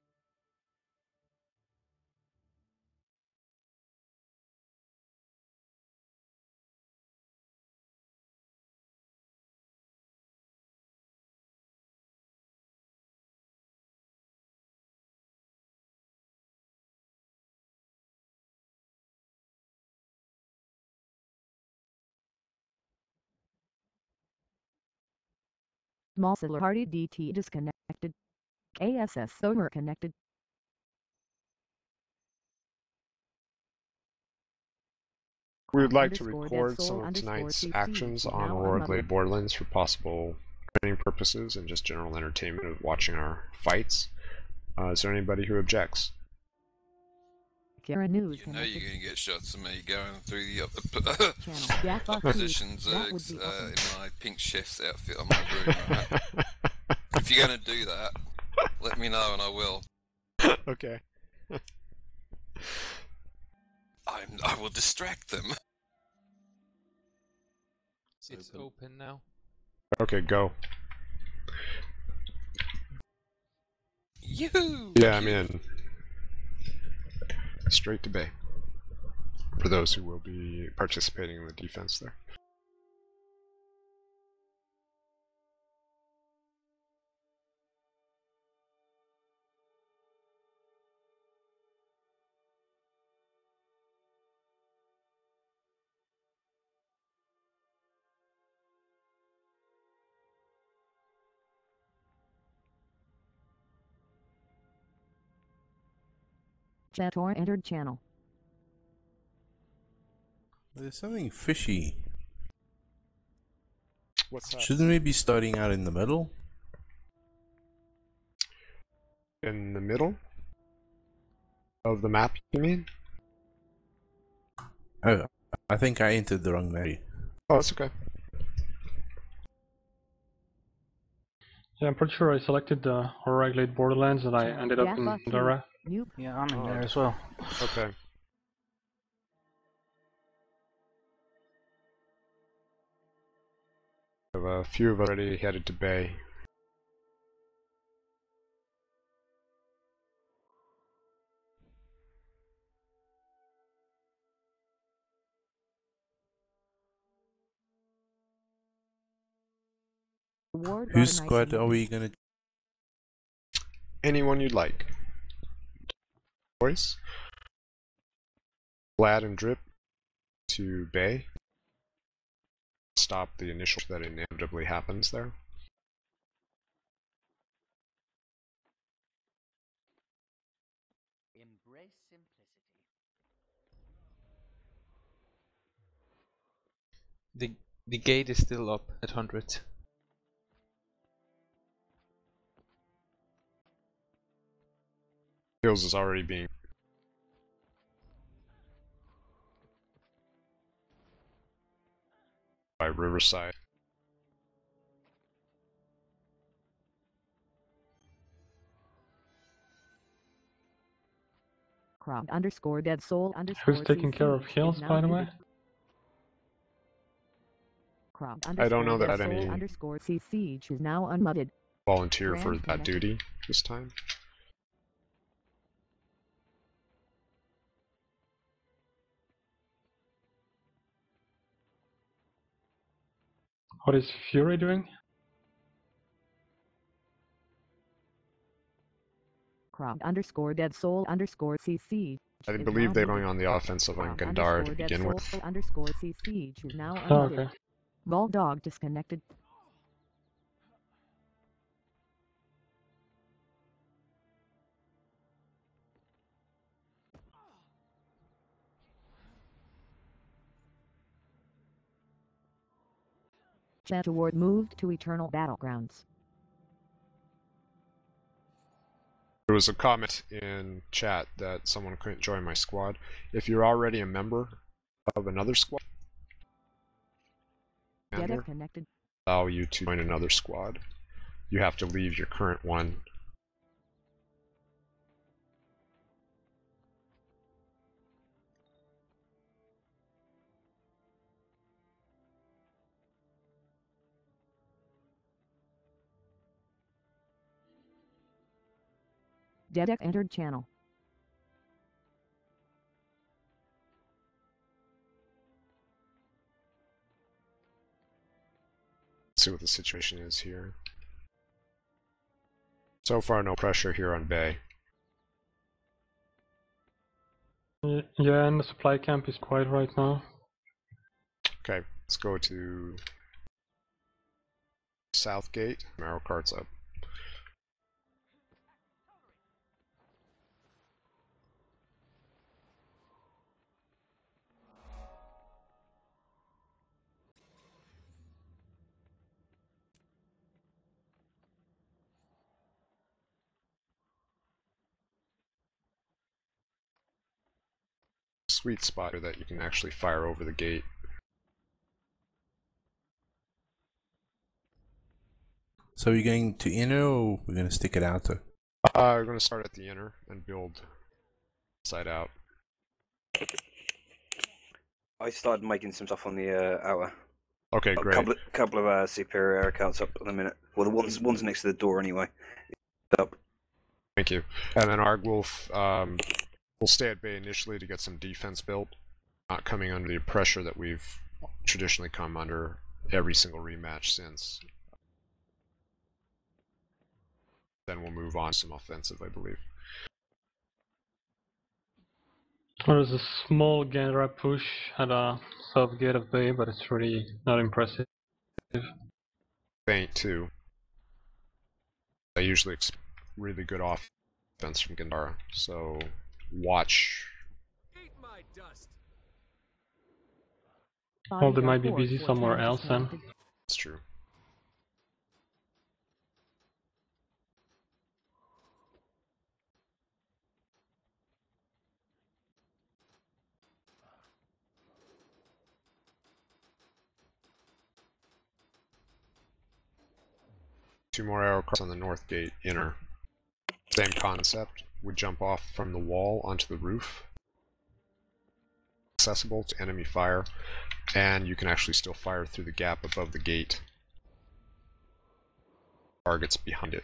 Small Solar Hardy DT disconnected. ASS Somer connected. We would like to record some of tonight's actions on Aurora Glade Borderlands for possible training purposes and just general entertainment of watching our fights. Is there anybody who objects? Kara News You know you're going to get shots of me going through the upper positions in my pink chef's outfit on my room. Right? If you're going to do that, let me know and I will. Okay. I will distract them. It's open now. Okay, go. Yoo-hoo! Yeah, I'm in. Straight to Bay. For those who will be participating in the defense there. Chator entered channel. There's something fishy. What's that? Shouldn't we be starting out in the middle? In the middle? Of the map, you mean? Oh, I think I entered the wrong map. Oh, that's okay. Yeah, I'm pretty sure I selected the Aurora Glade Borderlands and I ended up in Dara. Yeah, I'm in there as well. Okay. We have a few of us already headed to Bay. Whose squad are we gonna? Anyone you'd like. Voice. Vlad and Drip to Bay. Stop the initial that inevitably happens there. Embrace simplicity. The gate is still up at 100. Hills is already being by Riverside. Crowd underscore dead soul underscore Who's taking care of Hills, by the way? Crowd I don't know underscore that dead soul any underscore C siege is now unmuted. volunteer for Grand that connected. duty this time. What is Fury doing? Crowd underscore dead soul underscore C siege. I is believe now they're muted. going on the offensive on Crowd Gandhara to underscore dead begin soul with. underscore C siege is now Oh, unmuted. okay. Bulldog disconnected. Chat award moved to Eternal Battlegrounds. There was a comment in chat that someone couldn't join my squad. If you're already a member of another squad, Data connected. allow you to join another squad. You have to leave your current one. Dedek entered channel. Let's see what the situation is here. So far, no pressure here on Bay. Yeah, and the supply camp is quiet right now. Okay, let's go to Southgate. Arrow cart's up. Sweet spot that you can actually fire over the gate. So we're going to inner or we're going to stick it outer? We're going to start at the inner and build side out. I started making some stuff on the outer. Okay, Got great. A couple of superior air accounts up in a minute. Well, the one's next to the door anyway. Up. Thank you. And then Argwolf will stay at bay initially to get some defense built, not coming under the pressure that we've traditionally come under every single rematch since. Then we'll move on to some offensive, I believe. There's a small Gandhara push at a south gate of Bay, but it's really not impressive. Faint too. I usually expect really good offense from Gandhara, so watch. Well, they might be busy somewhere else then. That's true. Two more arrow carts on the north gate, inner. Same concept. We jump off from the wall onto the roof. Accessible to enemy fire, and you can actually still fire through the gap above the gate. Targets behind it.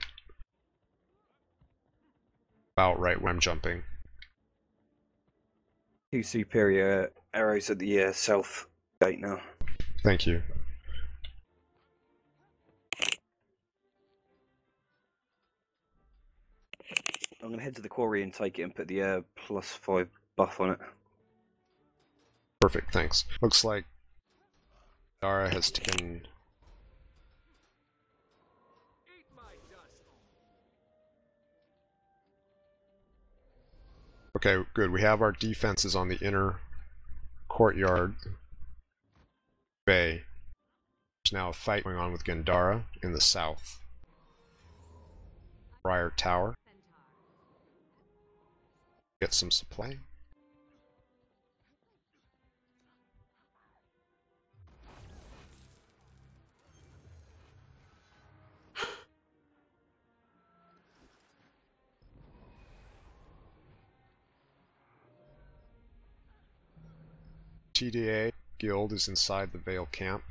About right where I'm jumping. Two superior arrows at the south gate now. Thank you. I'm going to head to the quarry and take it and put the +5 buff on it. Perfect, thanks. Looks like Dara has taken... Okay, good. We have our defenses on the inner courtyard. Bay. There's now a fight going on with Gandara in the south. Briar Tower. Get some supply. TDA Guild is inside the Vale camp.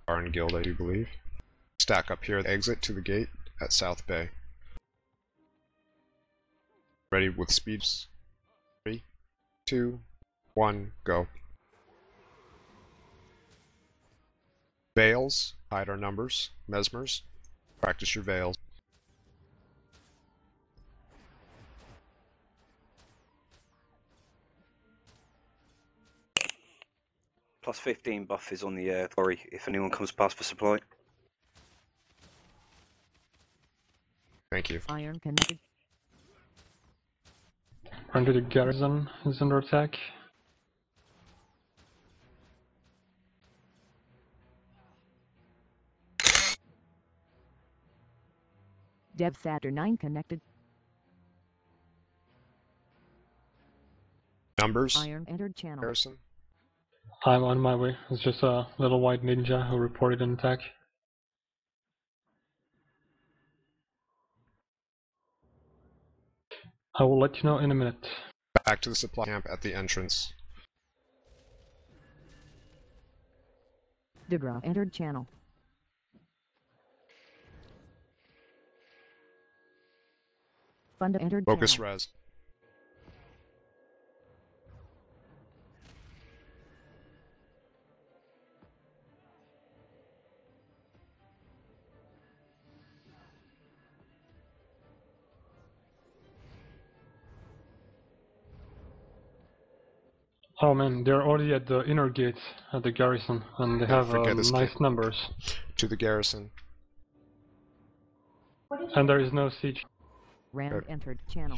Barn Guild, I do believe. Stack up here, exit to the gate at South Bay. Ready with speeds. 3, 2, 1, go. Veils, hide our numbers. Mesmers, practice your veils. Plus 15 buff is on the quarry if anyone comes past for supply. Thank you. Iron connected. Under the garrison is under attack. Dev Saturn connected. Numbers. Iron entered channel. Garrison. I'm on my way. It's just a little white ninja who reported an attack. I will let you know in a minute. Back to the supply camp at the entrance. Degra entered channel. Funda entered Focus channel. res. Oh man, they're already at the inner gate at the garrison, and they have nice numbers. To the garrison. And there is no siege. Rand entered channel.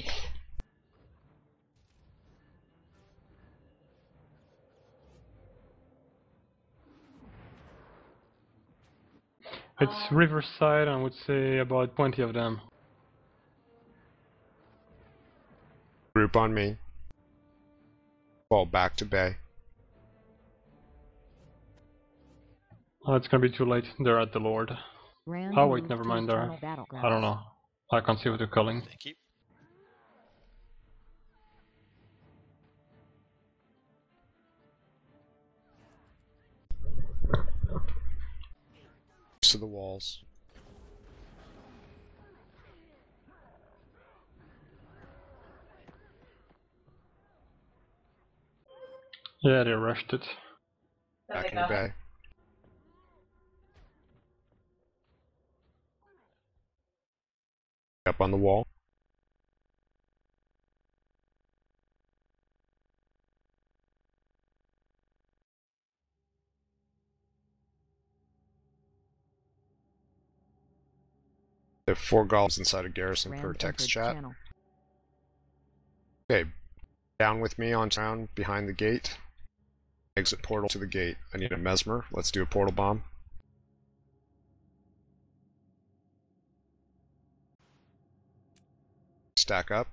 It's Riverside, I would say about 20 of them. Group on me. Fall back to Bay. Oh, it's gonna be too late. They're at the Lord. Rand Oh wait, never mind. They're... I don't know. I can't see what they're calling. Thank you. To the walls. Yeah, they rushed it. Back in the Bay. Up on the wall. There are 4 golems inside a garrison per text chat. Channel. Okay, down with me on town behind the gate. Exit portal to the gate. I need a mesmer. Let's do a portal bomb. Stack up.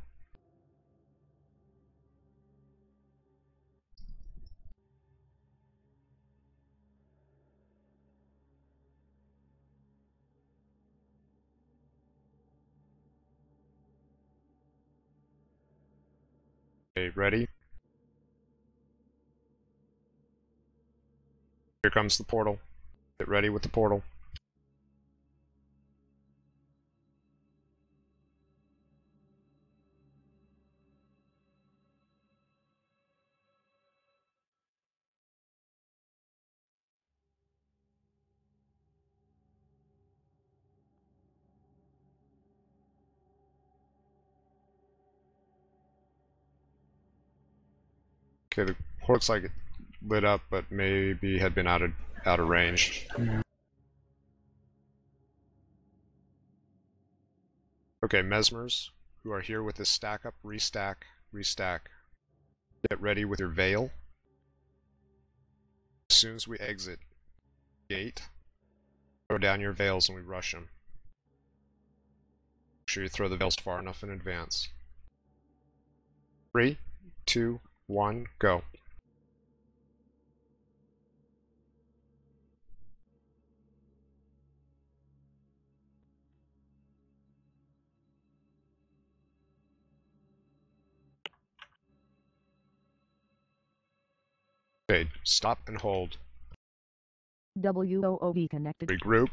Okay, ready? Here comes the portal. Get ready with the portal. Okay, the portal looks like it lit up, but maybe had been out of range. Okay, mesmers who are here with this stack up, restack, restack. Get ready with your veil. As soon as we exit gate, throw down your veils and we rush them. Make sure you throw the veils far enough in advance. 3, 2, 1, go. Okay, stop and hold. WOOB connected. Regroup.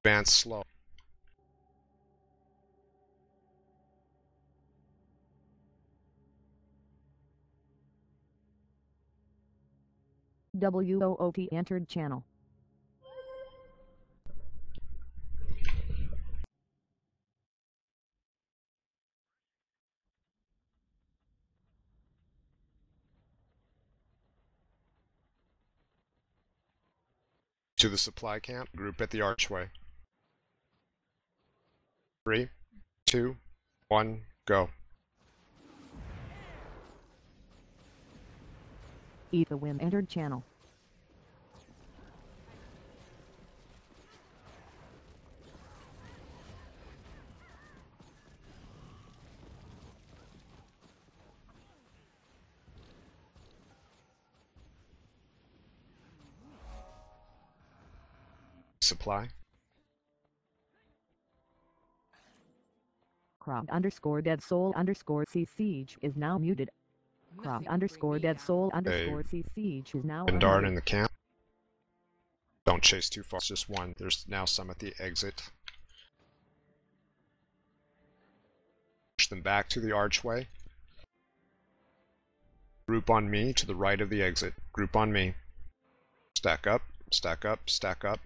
Advance slow. WOOT entered channel. To the supply camp, group at the archway. 3, 2, 1, go. Ether Wim entered channel. Supply. Crowd underscore dead soul underscore C siege is now muted. Crowd underscore dead soul underscore C siege is now Bendard in the camp. Don't chase too far, it's just one. There's now some at the exit. Push them back to the archway. Group on me to the right of the exit. Group on me. Stack up, stack up, stack up.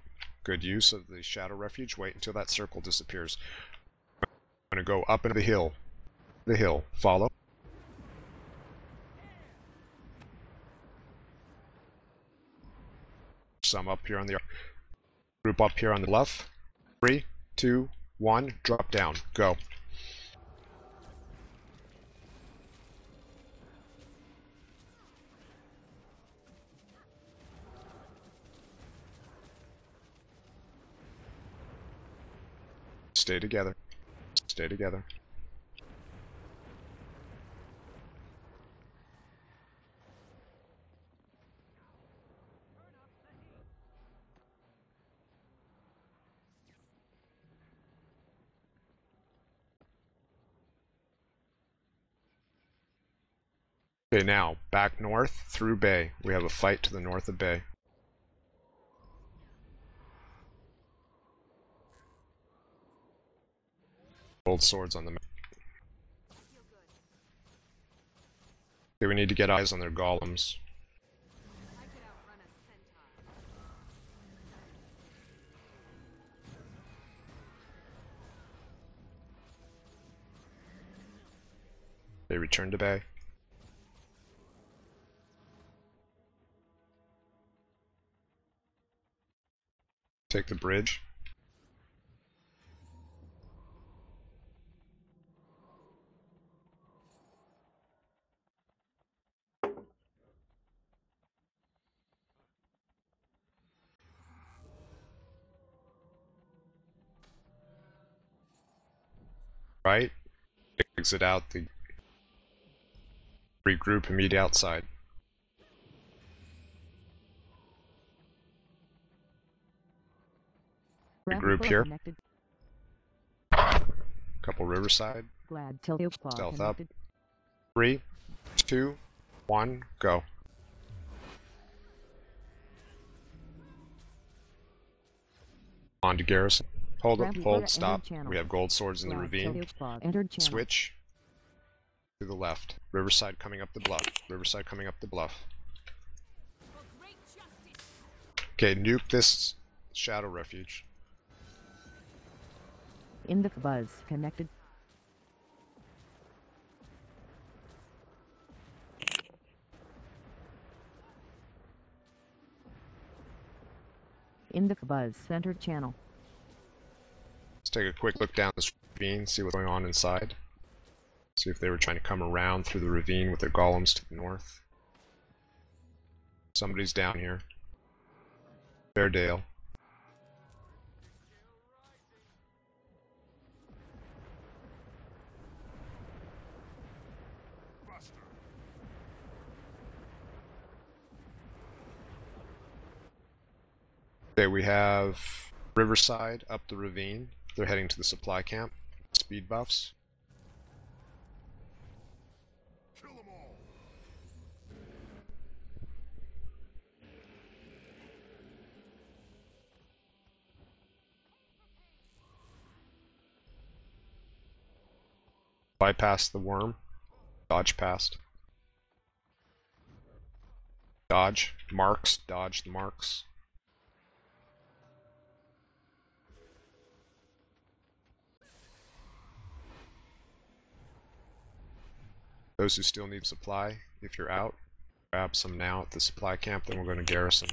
Good use of the Shadow Refuge. Wait until that circle disappears. I'm going to go up into the hill. The hill. Follow. Some up here on the group up here on the bluff. 3, 2, 1. Drop down. Go. Stay together. Stay together. Okay, now, back north through Bay. We have a fight to the north of Bay. Gold swords on the map. Okay, we need to get eyes on their golems. They return to Bay. Take the bridge. Right, exit out the regroup and meet outside. Regroup here. Couple Riverside. Glad Stealth up. 3, 2, 1, go. On to Garrison. Hold up, hold, stop. We have gold swords in the ravine. Switch. To the left. Riverside coming up the bluff. Riverside coming up the bluff. Okay, nuke this Shadow Refuge. In the buzz connected. In the buzz center channel. Let's take a quick look down this ravine, see what's going on inside. See if they were trying to come around through the ravine with their golems to the north. Somebody's down here. Fairdale. Okay, we have Riverside up the ravine. They're heading to the supply camp. Speed buffs. Bypass the worm. Dodge past. Dodge. Marks. Dodge the marks. Those who still need supply, if you're out, grab some now at the supply camp, then we're going to garrison.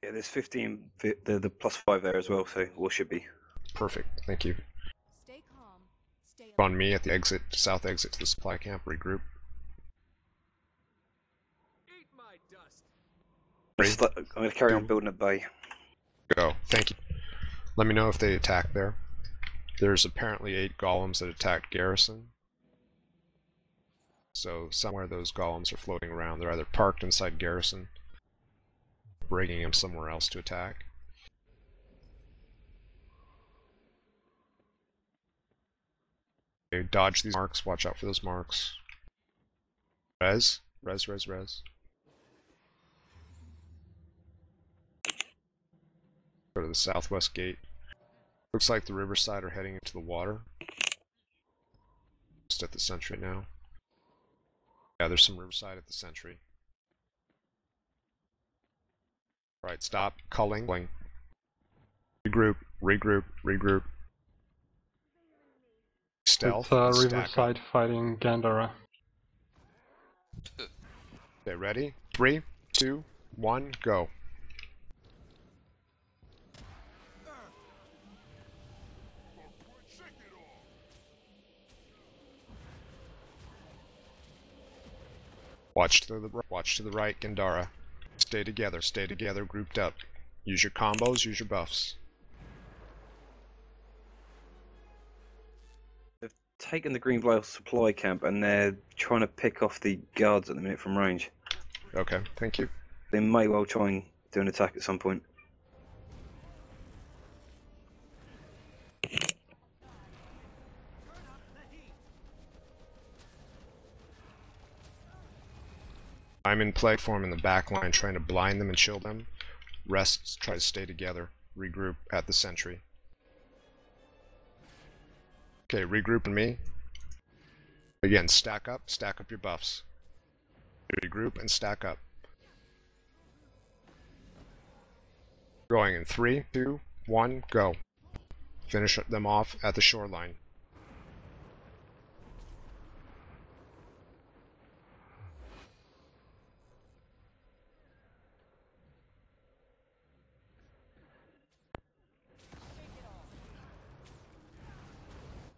Yeah, there's 15, the +5 there as well, so all should be. Perfect, thank you. Stay calm. Stay On me at the exit, south exit to the supply camp, regroup. I'm going to carry on building a bay. Go, thank you. Let me know if they attack there. There's apparently 8 golems that attacked garrison. So somewhere those golems are floating around. They're either parked inside garrison, bringing them somewhere else to attack. Okay, dodge these marks. Watch out for those marks. Res. Res, res, res. Go to the southwest gate. Looks like the Riverside are heading into the water. Just at the sentry now. Yeah, there's some Riverside at the sentry. Alright, stop. Culling. Regroup. Regroup. Regroup. Stealth. It's Riverside fighting Gandara. Okay, ready? 3, 2, 1, go. Watch to the right, Gandara. Stay together, grouped up. Use your combos, use your buffs. They've taken the Greenvale supply camp and they're trying to pick off the guards at the minute from range. Okay, thank you. They may well try and do an attack at some point. I'm in play form in the back line, trying to blind them and chill them. Rest, try to stay together. Regroup at the sentry. Okay, regroup and me. Again, stack up your buffs. Regroup and stack up. Going in 3, 2, 1, go. Finish them off at the shoreline.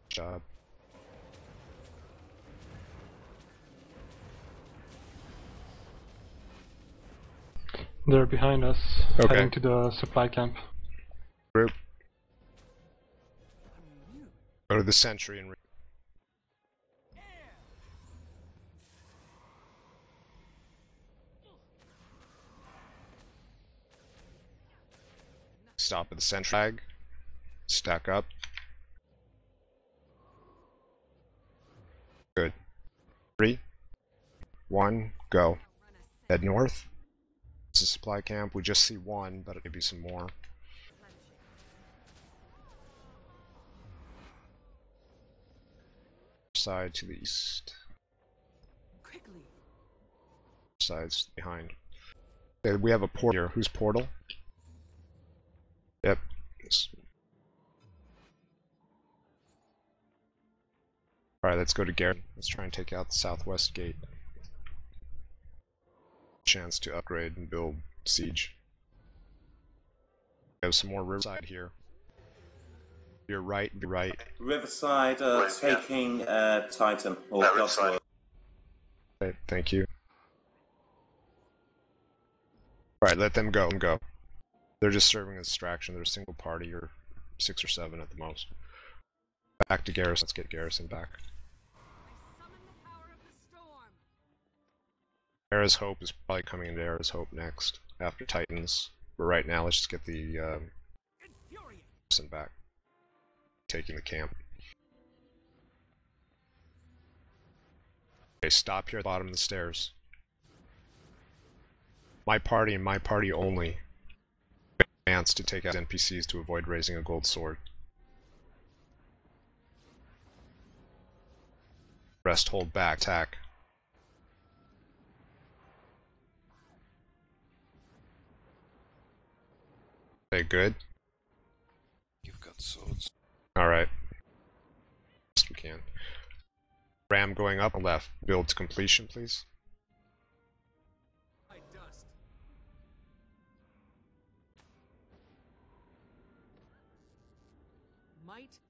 Job. They're behind us, Okay. heading to the supply camp. Group. Go to the sentry and stop at the sentry flag. Stack up. Good. 3, 1, go. Head north. It's a supply camp. We just see one, but it could be some more. Side to the east. Quickly. Sides behind. Okay, we have a portal here. Who's portal? Yep. Alright, let's go to Garrett. Let's try and take out the southwest gate. Chance to upgrade and build siege. We have some more Riverside here. You're right, be right. Riverside taking Titan or God's Word. Okay, thank you. Right, let them go. They're just serving as a distraction. They're a single party, or 6 or 7 at the most. Back to Garrison. Let's get Garrison back. Era's Hope is probably coming into Era's Hope next, after Titans. But right now, let's just get the Garrison back. Taking the camp. Okay, stop here at the bottom of the stairs. My party and my party only advance to take out NPCs to avoid raising a gold sword. Rest, hold back, attack. Okay, good. You've got swords. Alright. Best we can. Ram going up, left. Build to completion, please.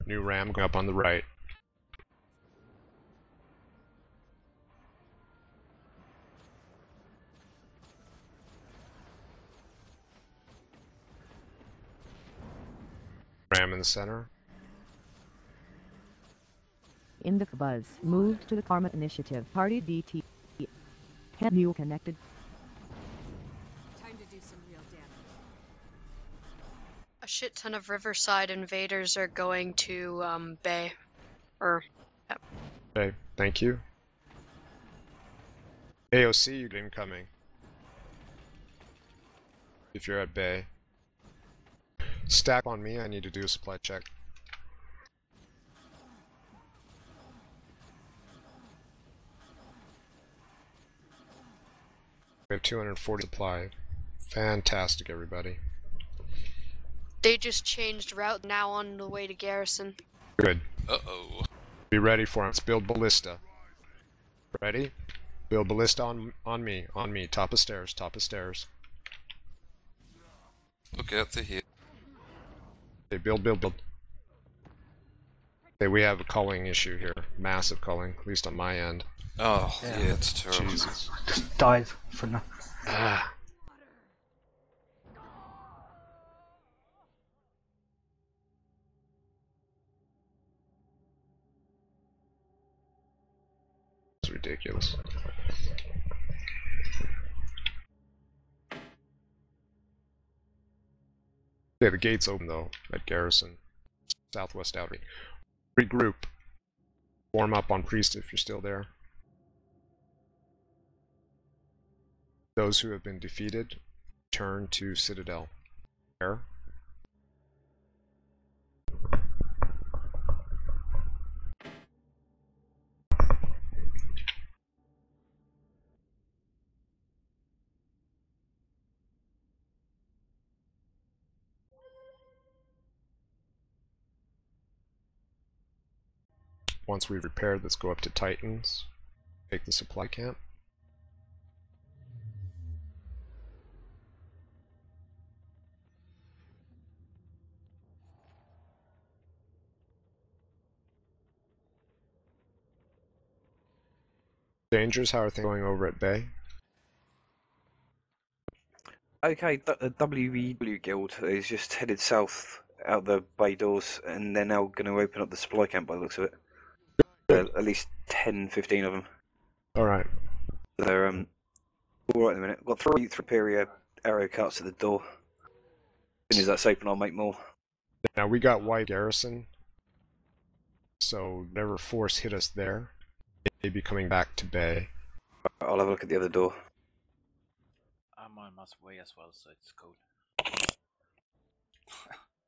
New ram going up on the right. Ram in the center. Indica Buzz moved to the Karma Initiative Party DT. Have you connected? Time to do some real damage. A shit ton of Riverside invaders are going to Bay. Yep. Okay, thank you. AOC, you're incoming. If you're at Bay. Stack on me, I need to do a supply check. We have 240 supply. Fantastic, everybody. They just changed route now on the way to Garrison. Good. Uh-oh. Be ready for him. Let's build ballista. Ready? Build ballista on me. Top of stairs, top of stairs. Look out to here. Okay, build. Okay, we have a culling issue here. Massive culling, at least on my end. Oh, yeah, it's terrible. Jesus. Just dive for now. Ah. It's ridiculous. Yeah, the gate's open though, at Garrison. Southwest Outing. Regroup. Form up on Priest if you're still there. Those who have been defeated, turn to Citadel. There. Once we've repaired, let's go up to Titans. Take the supply camp. Dangers, how are things going over at Bay? Okay, the WEW Guild is just headed south out the bay doors, and they're now going to open up the supply camp by the looks of it. At least 10-15 of them. Alright. They're alright in a minute. Got three Superior arrow cuts at the door. As soon as that's open, I'll make more. Now we got White Garrison, so whatever force hit us there, it may be coming back to Bay. I'll have a look at the other door. I'm on my way as well, so it's cool.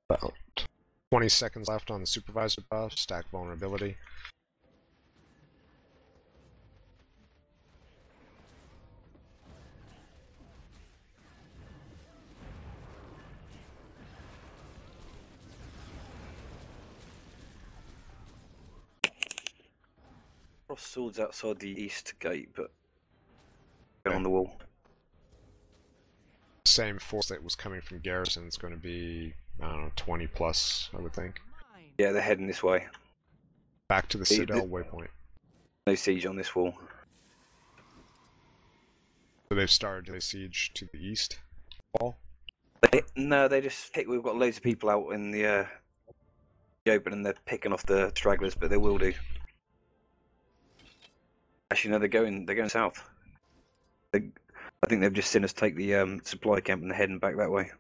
About 20 seconds left on the supervisor buff, stack vulnerability. Cross swords outside the east gate, but on the wall. Same force that was coming from Garrison is going to be, I don't know, 20 plus, I would think. Yeah, they're heading this way. Back to the Citadel waypoint. No siege on this wall. So they've started a siege to the east. wall? No, they just pick. We've got loads of people out in the open, and they're picking off the stragglers, but they will do. Actually, no, they're going south. I think they've just seen us take the supply camp and they're heading back that way.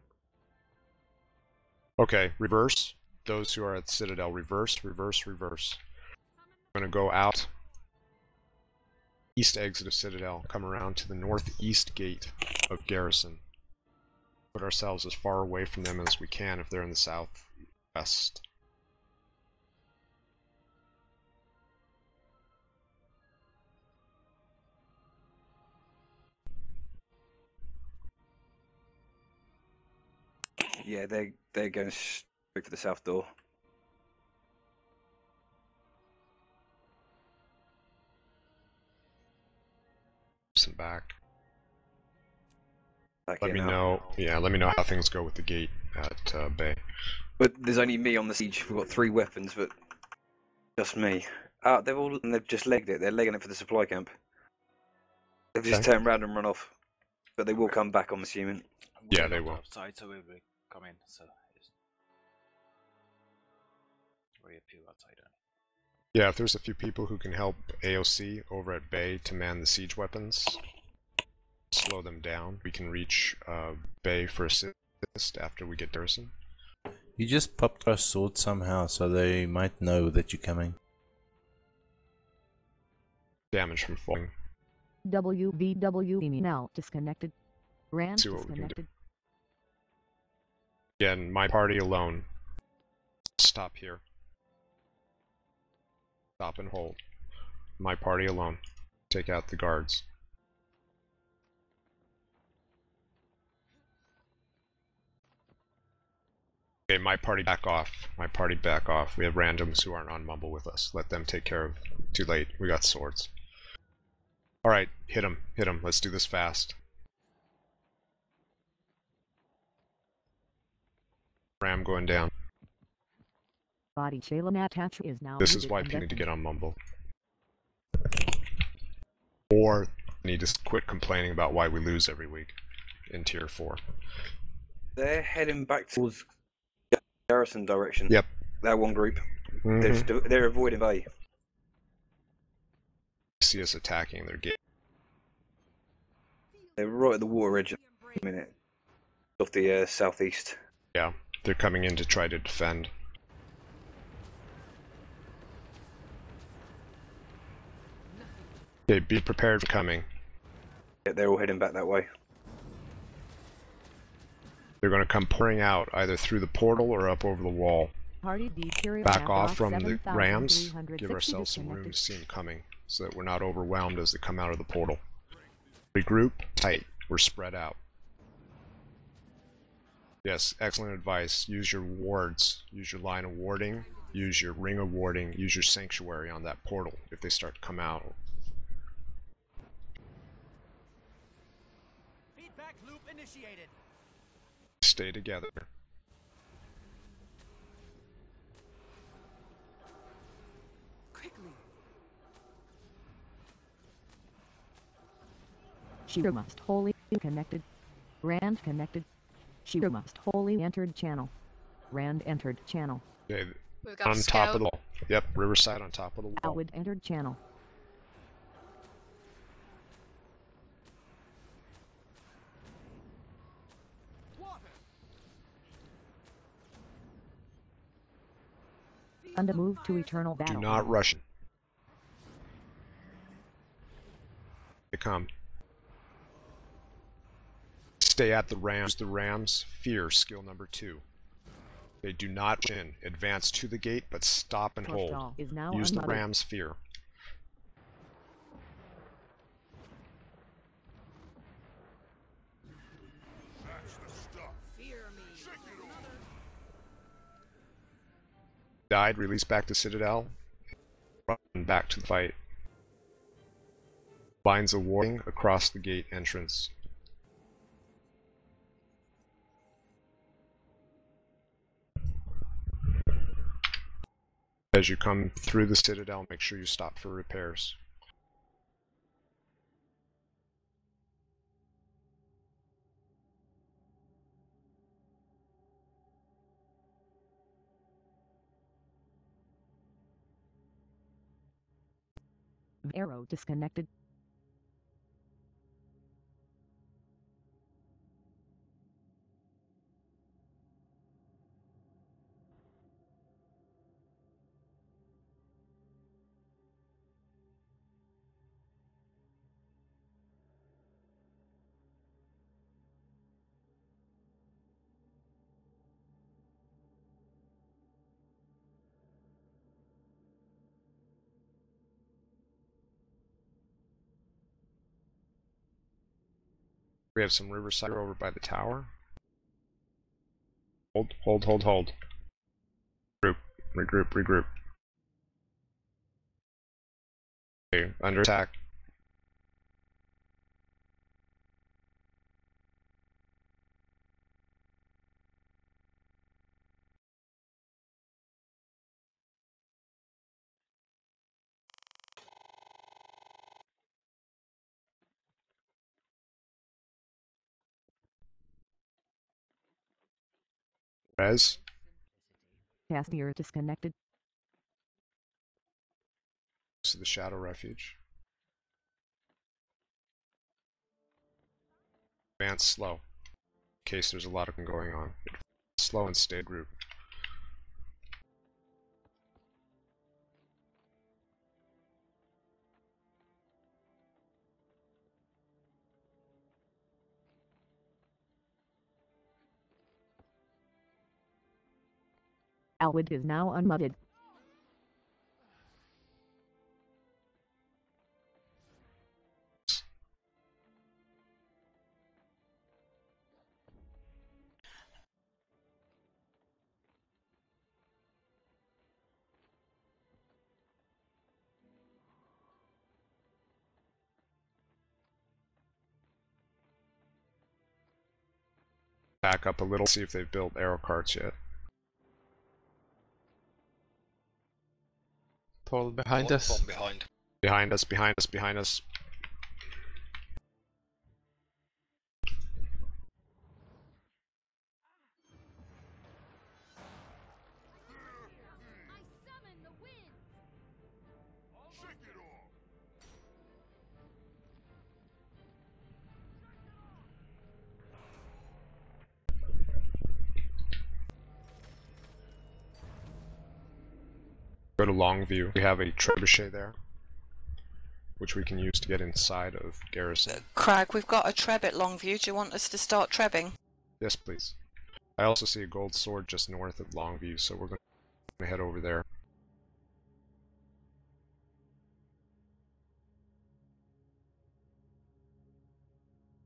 Okay, reverse. Those who are at the Citadel, reverse, reverse, reverse. I'm going to go out. East exit of Citadel. Come around to the northeast gate of Garrison. Put ourselves as far away from them as we can if they're in the southwest. Yeah, they're going straight for the south door. Some back. Let me know. Yeah, let me know how things go with the gate at Bay. But there's only me on the siege. We've got 3 weapons, but just me. They've just legged it. They're legging it for the supply camp. They've just turned around and run off. But they will come back, I'm assuming. Yeah, they will. Outside, so we will come in. So we have people outside. Yeah, if there's a few people who can help AOC over at Bay to man the siege weapons, slow them down, we can reach Bay for assist after we get Garrison. You just popped our sword somehow, so they might know that you're coming. Damage from falling. WVW now disconnected. Rand See what we can do. disconnected. Again, my party alone. Stop here. Stop and hold. My party alone. Take out the guards. Okay, my party back off. My party back off. We have randoms who aren't on Mumble with us. Let them take care of. Too late. We got swords. Alright, hit him. Hit him. Let's do this fast. Ram going down. Body Shayla attach is now. This is why people need to get on Mumble. Or need to quit complaining about why we lose every week in Tier 4. They're heading back towards Garrison direction. Yep. That one group. They're avoiding Bay. See us attacking their gate. They're right at the water edge at the minute. Off the southeast. Yeah, they're coming in to try to defend. Okay, be prepared for coming. Yeah, they're all heading back that way. They're going to come pouring out, either through the portal or up over the wall. Back off from the rams. Give ourselves some room to see them coming, so that we're not overwhelmed as they come out of the portal. Regroup tight. We're spread out. Yes, excellent advice. Use your wards. Use your line of warding. Use your ring of warding. Use your sanctuary on that portal if they start to come out. Feedback loop initiated. Stay together. Quickly. Shira must wholly connected. Rand connected. Shira must wholly entered channel. Rand entered channel. Okay, We've got on a top scout. of the wall. Yep, Riverside on top of the wall. Alwood entered channel. And a move to eternal battle. Do not rush. They come. Stay at the rams. The rams. Fear, skill number 2. They do not rush in. Advance to the gate, but stop and hold. Is now Use the unmothered. rams' fear. Died, release back to Citadel, run back to the fight. Lines of warding across the gate entrance. As you come through the Citadel, make sure you stop for repairs. Arrow disconnected. We have some Riverside over by the tower. Hold, hold, hold, hold. Group, regroup, regroup. Okay, under attack. Res. Castier disconnected. To the Shadow Refuge. Advance slow. In case there's a lot of them going on. Slow and stay group. Alwood is now unmudded. Back up a little, see if they've built arrow carts yet. Paul behind us. From behind. Behind us, behind us, behind us. Go to Longview. We have a trebuchet there, which we can use to get inside of Garrison. Crag, we've got a treb at Longview. Do you want us to start trebbing? Yes, please. I also see a gold sword just north of Longview, so we're going to head over there.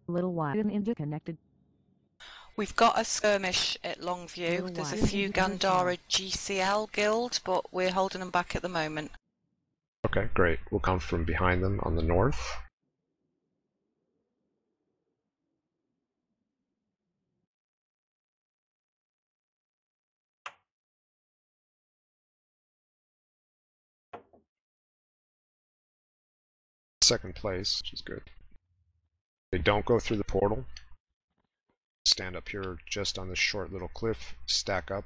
Little while Ninja connected. We've got a skirmish at Longview. There's a few Gandhara GCL guild, but we're holding them back at the moment. Okay, great. We'll come from behind them on the north. Second place, which is good. They don't go through the portal. Stand up here just on this short little cliff, stack up.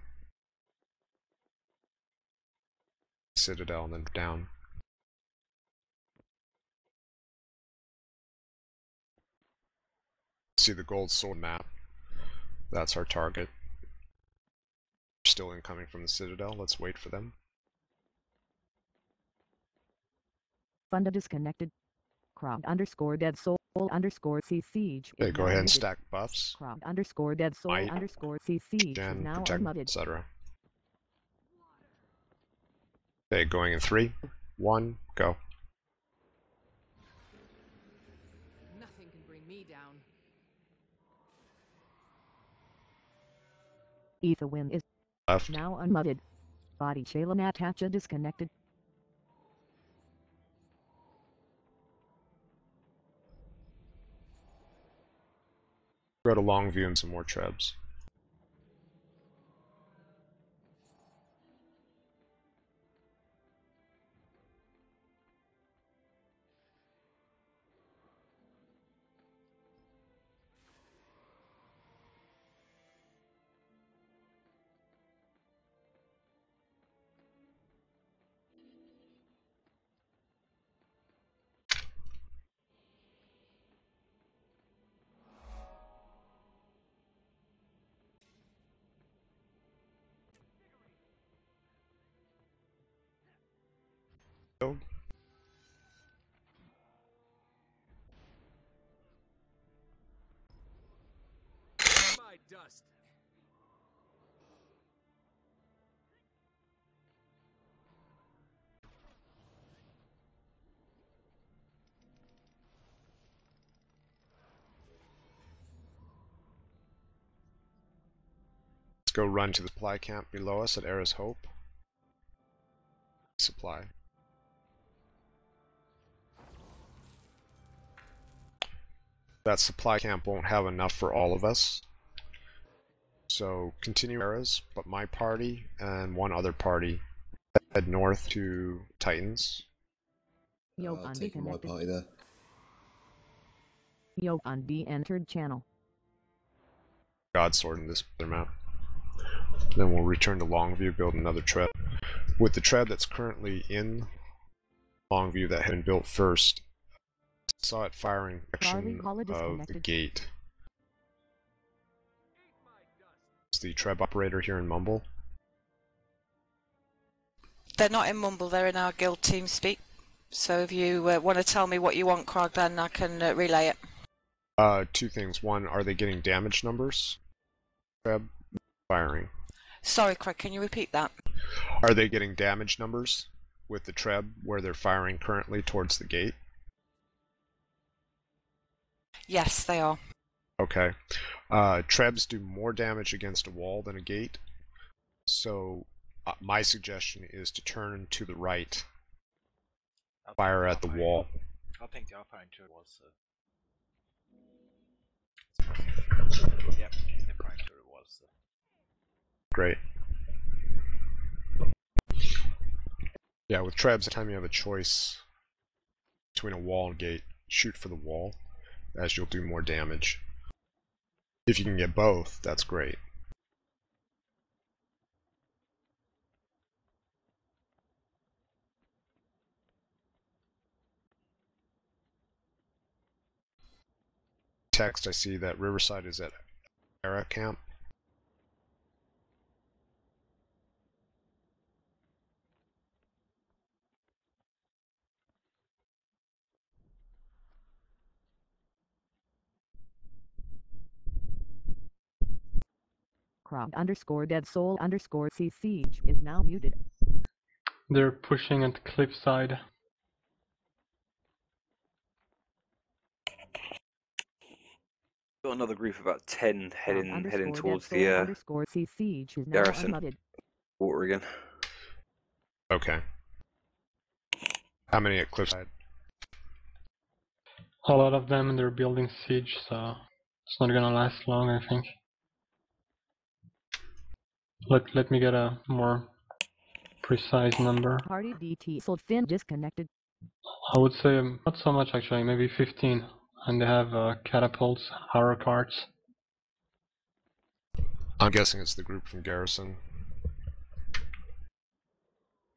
Citadel and then down. See the gold sword map. That's our target. Still incoming from the Citadel. Let's wait for them. Funda disconnected. Crowd underscore dead soul underscore C siege. Okay, go ahead and stack buffs. Crowd underscore dead soul Might, underscore C siege is Gen, now protect, unmudded. etc. Okay, going in 3, 1, go. Nothing can bring me down. Ethelwyn is left. Now unmudded. Body Shayla Natacha disconnected. Go to Longview and some more trebs. Build. My dust. Let's go run to the supply camp below us at Era's Hope. Supply. That supply camp won't have enough for all of us. So continue Era's, but my party and one other party head north to Titans. Yoban taking my connected. party there. Yoban B entered channel. Godsword in this other map. Then we'll return to Longview, build another tread. With the tread that's currently in Longview that had been built first, I saw it firing section of the gate. Is the tread operator here in Mumble? They're not in Mumble, they're in our guild team speak. So if you want to tell me what you want, Krog, then I can relay it. Two things. One, are they getting damage numbers? Tread firing. Sorry, Craig, can you repeat that? Are they getting damage numbers with the Treb where they're firing currently towards the gate? Yes, they are. Okay. Trebs do more damage against a wall than a gate, so my suggestion is to turn to the right, fire at the wall. I think the firing to it was. Yep, the firing to it was. Great. Yeah, with Trebs, anytime you have a choice between a wall and gate, shoot for the wall, as you'll do more damage. If you can get both, that's great. Text, I see that Riverside is at Era Camp. Krog underscore dead soul underscore C siege is now muted. They're pushing at cliffside. Got another group of about 10 heading towards the underscore C siege is now garrison. unmuted. Water again. Okay. How many at cliffside? A lot of them, and they're building siege, so it's not gonna last long, I think. Let me get a more precise number. Party DT Soldfin disconnected. I would say not so much actually, maybe 15. And they have catapults, arrow carts. I'm guessing it's the group from Garrison.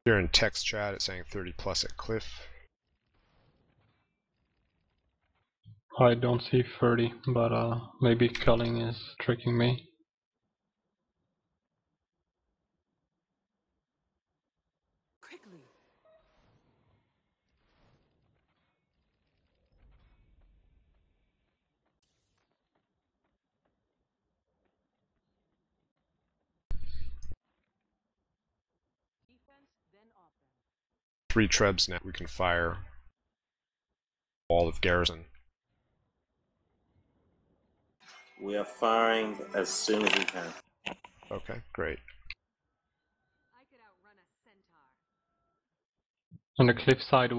Here in text chat, it's saying 30 plus at Cliff. I don't see 30, but maybe culling is tricking me. Three Trebs now, we can fire all of Garrison. We are firing as soon as we can. Okay, great. On the cliffside